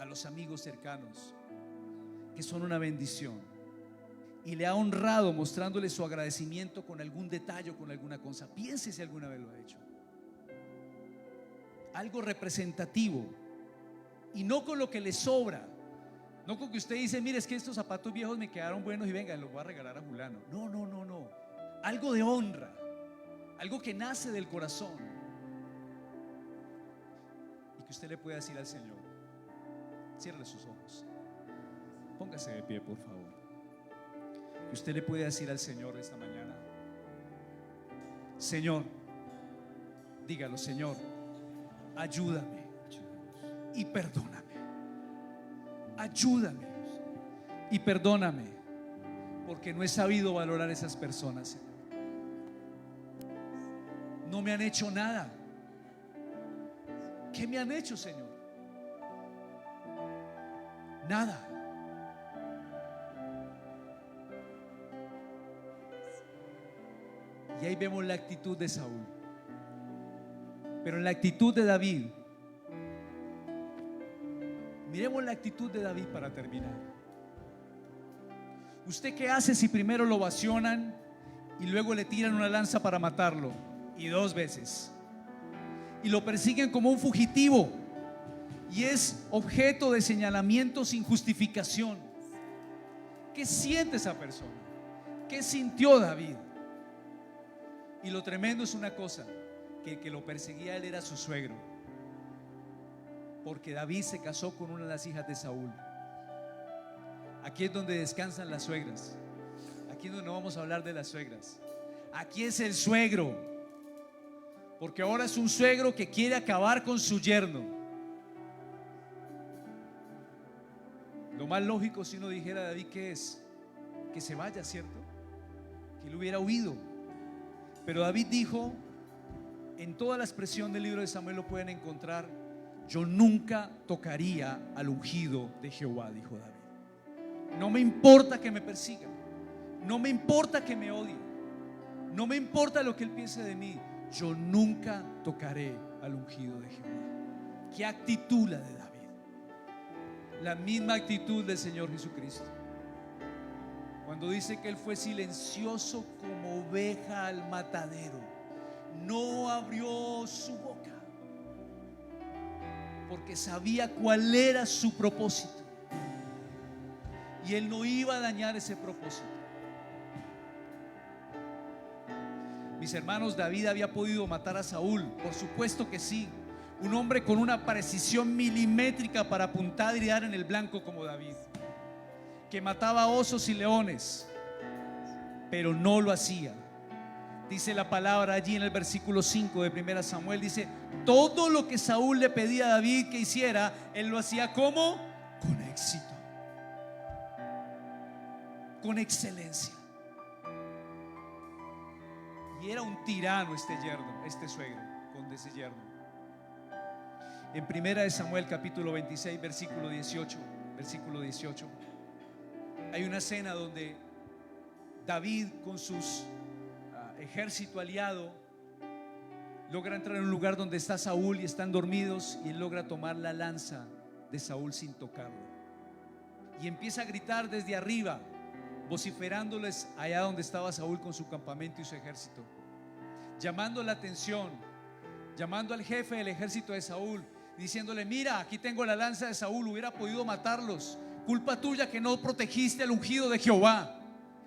Speaker 3: a los amigos cercanos, que son una bendición? Y le ha honrado mostrándole su agradecimiento con algún detalle o con alguna cosa. Piense si alguna vez lo ha hecho. Algo representativo, y no con lo que le sobra. No con que usted dice: mire, es que estos zapatos viejos me quedaron buenos y venga, los voy a regalar a fulano. No, no, no, no. Algo de honra, algo que nace del corazón, y que usted le pueda decir al Señor. Cierre sus ojos, póngase de pie, por favor. Que usted le puede decir al Señor esta mañana: Señor, dígalo: Señor, ayúdame y perdóname. Ayúdame y perdóname, porque no he sabido valorar esas personas, Señor. No me han hecho nada. ¿Qué me han hecho, Señor? Nada. Y ahí vemos la actitud de Saúl. Pero en la actitud de David, miremos la actitud de David para terminar. ¿Usted qué hace si primero lo ovacionan y luego le tiran una lanza para matarlo? Y 2 veces. Y lo persiguen como un fugitivo y es objeto de señalamiento sin justificación. ¿Qué siente esa persona? ¿Qué sintió David? Y lo tremendo es una cosa: que el que lo perseguía a él era su suegro, porque David se casó con una de las hijas de Saúl. Aquí es donde descansan las suegras. Aquí es donde no vamos a hablar de las suegras. Aquí es el suegro, porque ahora es un suegro que quiere acabar con su yerno. Lo más lógico, si uno dijera a David, ¿qué es? Que se vaya, ¿cierto? Que él hubiera huido. Pero David dijo: En toda la expresión del libro de Samuel lo pueden encontrar: yo nunca tocaría al ungido de Jehová, dijo David. No me importa que me persiga, no me importa que me odie, no me importa lo que él piense de mí, yo nunca tocaré al ungido de Jehová. ¿Qué actitud la de David? La misma actitud del Señor Jesucristo, cuando dice que él fue silencioso como oveja al matadero, no abrió su boca, porque sabía cuál era su propósito y él no iba a dañar ese propósito. Mis hermanos, David había podido matar a Saúl, por supuesto que sí. Un hombre con una precisión milimétrica para apuntar y dar en el blanco como David, que mataba osos y leones, pero no lo hacía. Dice la palabra allí en el versículo 5 de 1 Samuel, dice: todo lo que Saúl le pedía a David que hiciera, él lo hacía como con éxito, con excelencia. Y era un tirano este yerno, este suegro, con ese yerno. En 1 Samuel capítulo 26 versículo 18, hay una escena donde David con sus ejército aliado logra entrar en un lugar donde está Saúl y están dormidos, y él logra tomar la lanza de Saúl sin tocarlo, y empieza a gritar desde arriba, vociferándoles allá donde estaba Saúl con su campamento y su ejército, llamando la atención, llamando al jefe del ejército de Saúl, diciéndole: mira, aquí tengo la lanza de Saúl, hubiera podido matarlos, culpa tuya que no protegiste al ungido de Jehová.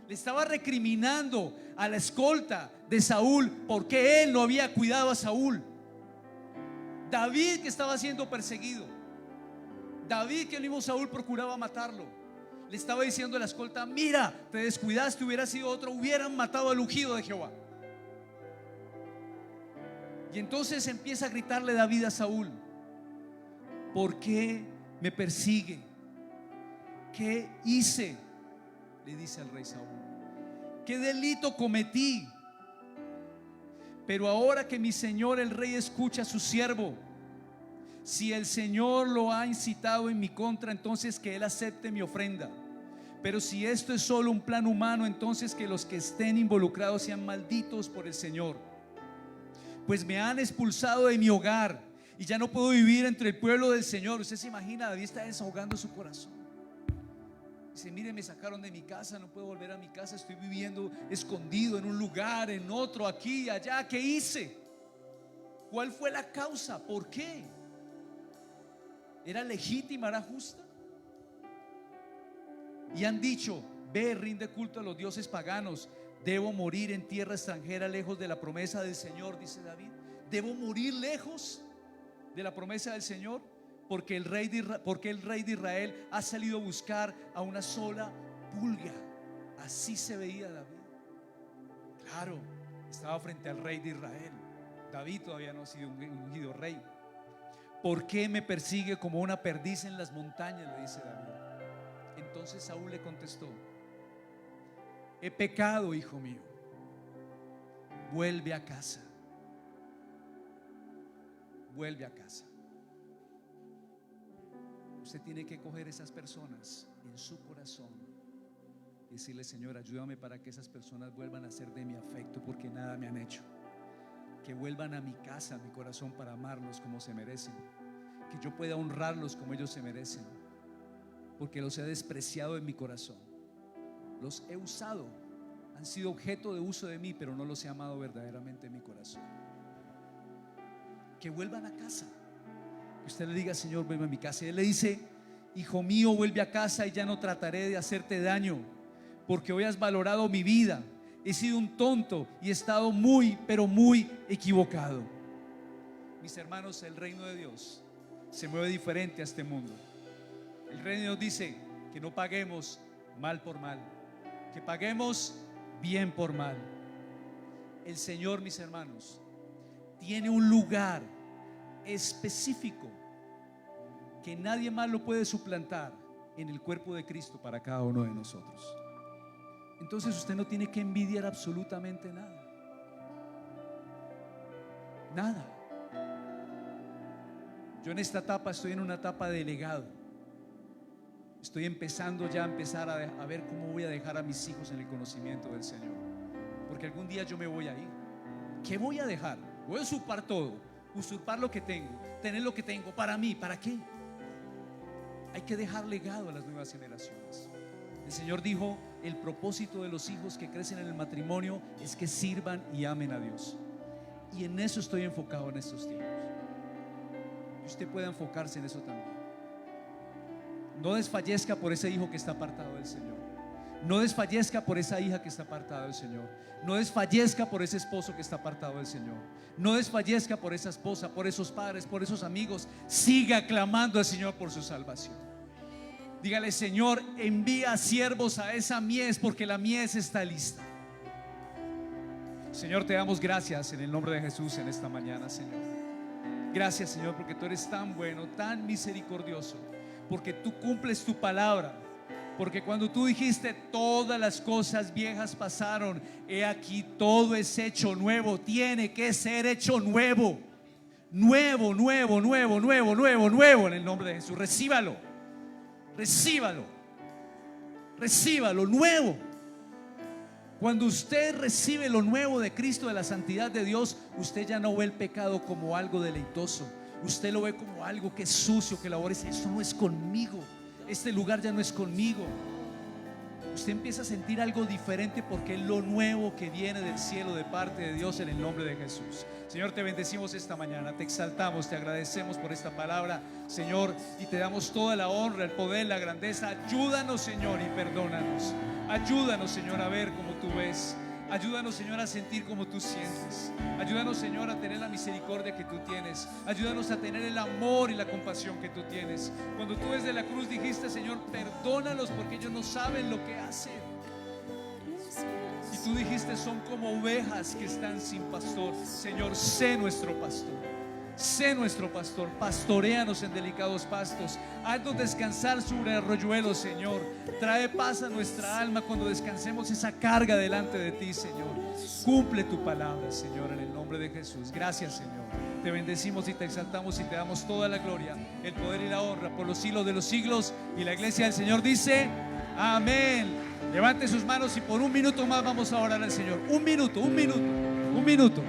Speaker 3: Le estaba recriminando a la escolta de Saúl porque él no había cuidado a Saúl. David, que estaba siendo perseguido, David, que el mismo Saúl procuraba matarlo, le estaba diciendo a la escolta: mira, te descuidaste, hubiera sido otro, hubieran matado al ungido de Jehová. Y entonces empieza a gritarle David a Saúl: ¿por qué me persigue? ¿Qué hice? Le dice al rey Saúl: ¿qué delito cometí? Pero ahora que mi señor el rey escucha a su siervo, si el Señor lo ha incitado en mi contra, entonces que él acepte mi ofrenda. Pero si esto es solo un plan humano, entonces que los que estén involucrados sean malditos por el Señor. Pues me han expulsado de mi hogar y ya no puedo vivir entre el pueblo del Señor. Usted se imagina, David está desahogando su corazón. Dice: mire, me sacaron de mi casa, no puedo volver a mi casa, estoy viviendo escondido en un lugar, en otro, aquí y allá. ¿Qué hice? ¿Cuál fue la causa? ¿Por qué? ¿Era legítima? ¿Era justa? Y han dicho: ve, rinde culto a los dioses paganos. Debo morir en tierra extranjera, lejos de la promesa del Señor, dice David. Debo morir lejos de la promesa del Señor, porque el rey de Israel ha salido a buscar a una sola pulga. Así se veía David. Claro, estaba frente al rey de Israel. David todavía no ha sido ungido rey. ¿Por qué me persigue como una perdiz en las montañas?, le dice David. Entonces Saúl le contestó: he pecado, hijo mío, vuelve a casa. Vuelve a casa. Usted tiene que coger esas personas en su corazón y decirle: Señor, ayúdame para que esas personas vuelvan a ser de mi afecto, porque nada me han hecho. Que vuelvan a mi casa, a mi corazón, para amarlos como se merecen, que yo pueda honrarlos como ellos se merecen, porque los he despreciado en mi corazón, los he usado, han sido objeto de uso de mí, pero no los he amado verdaderamente en mi corazón. Que vuelvan a casa. Que usted le diga: Señor, vuelve a mi casa. Y él le dice: hijo mío, vuelve a casa y ya no trataré de hacerte daño, porque hoy has valorado mi vida. He sido un tonto y he estado muy, pero muy equivocado. Mis hermanos, el reino de Dios se mueve diferente a este mundo. El reino de Dios dice que no paguemos mal por mal, que paguemos bien por mal. El Señor, mis hermanos, tiene un lugar específico que nadie más lo puede suplantar en el cuerpo de Cristo para cada uno de nosotros. Entonces usted no tiene que envidiar absolutamente nada. Nada. Yo en esta etapa estoy en una etapa de legado. Estoy empezando ya a ver cómo voy a dejar a mis hijos en el conocimiento del Señor, porque algún día yo me voy a ir. ¿Qué voy a dejar? Voy a usurpar todo, usurpar lo que tengo, tener lo que tengo para mí. ¿Para qué? Hay que dejar legado a las nuevas generaciones. El Señor dijo: el propósito de los hijos que crecen en el matrimonio es que sirvan y amen a Dios. Y en eso estoy enfocado en estos tiempos. Y usted pueda enfocarse en eso también. No desfallezca por ese hijo que está apartado del Señor. No desfallezca por esa hija que está apartada del Señor. No desfallezca por ese esposo que está apartado del Señor. No desfallezca por esa esposa, por esos padres, por esos amigos. Siga clamando al Señor por su salvación. Dígale: Señor, envía siervos a esa mies, porque la mies está lista. Señor, te damos gracias en el nombre de Jesús en esta mañana, Señor. Gracias, Señor, porque tú eres tan bueno, tan misericordioso, porque tú cumples tu palabra. Porque cuando tú dijiste: todas las cosas viejas pasaron, he aquí todo es hecho nuevo. Tiene que ser hecho nuevo. Nuevo, nuevo, nuevo, nuevo, nuevo, nuevo, en el nombre de Jesús. Recíbalo. Recíbalo. Recíbalo, nuevo. Cuando usted recibe lo nuevo de Cristo, de la santidad de Dios, usted ya no ve el pecado como algo deleitoso. Usted lo ve como algo que es sucio, que aborrece. Esto no es conmigo. Este lugar ya no es conmigo. Usted empieza a sentir algo diferente, porque es lo nuevo que viene del cielo de parte de Dios, en el nombre de Jesús. Señor, te bendecimos esta mañana, te exaltamos, te agradecemos por esta palabra, Señor, y te damos toda la honra, el poder, la grandeza. Ayúdanos, Señor, y perdónanos. Ayúdanos, Señor, a ver como tú ves. Ayúdanos, Señor, a sentir como tú sientes. Ayúdanos, Señor, a tener la misericordia que tú tienes. Ayúdanos a tener el amor y la compasión que tú tienes. Cuando tú desde la cruz dijiste: Señor, perdónalos porque ellos no saben lo que hacen. Y tú dijiste: son como ovejas que están sin pastor. Señor, sé nuestro pastor. Sé nuestro pastor, pastoréanos en delicados pastos. Haznos descansar sobre arroyuelos, Señor. Trae paz a nuestra alma cuando descansemos esa carga delante de ti, Señor. Cumple tu palabra, Señor, en el nombre de Jesús. Gracias, Señor. Te bendecimos y te exaltamos y te damos toda la gloria, el poder y la honra por los siglos de los siglos. Y la iglesia del Señor dice: amén. Levante sus manos y por un minuto más vamos a orar al Señor. Un minuto, un minuto, un minuto.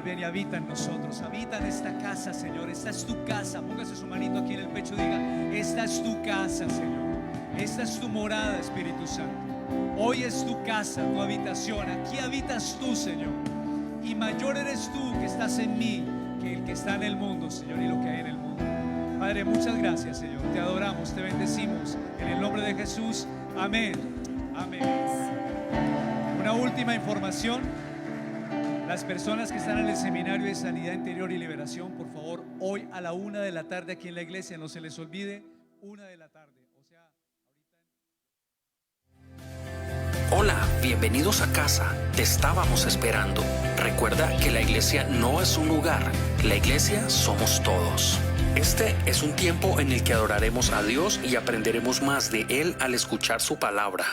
Speaker 3: Ven y habita en nosotros, habita en esta casa, Señor. Esta es tu casa. Póngase su manito aquí en el pecho, diga: esta es tu casa, Señor. Esta es tu morada, Espíritu Santo. Hoy es tu casa, tu habitación. Aquí habitas tú, Señor. Y mayor eres tú que estás en mí que el que está en el mundo, Señor, y lo que hay en el mundo. Padre, muchas gracias, Señor. Te adoramos, te bendecimos en el nombre de Jesús. Amén. Amén. Una última información. Las personas que están en el seminario de sanidad interior y liberación, por favor, hoy a la 1 de la tarde aquí en la iglesia, no se les olvide, 1 de la tarde.
Speaker 1: Hola, bienvenidos a casa. Te estábamos esperando. Recuerda que la iglesia no es un lugar, la iglesia somos todos. Este es un tiempo en el que adoraremos a Dios y aprenderemos más de Él al escuchar su palabra.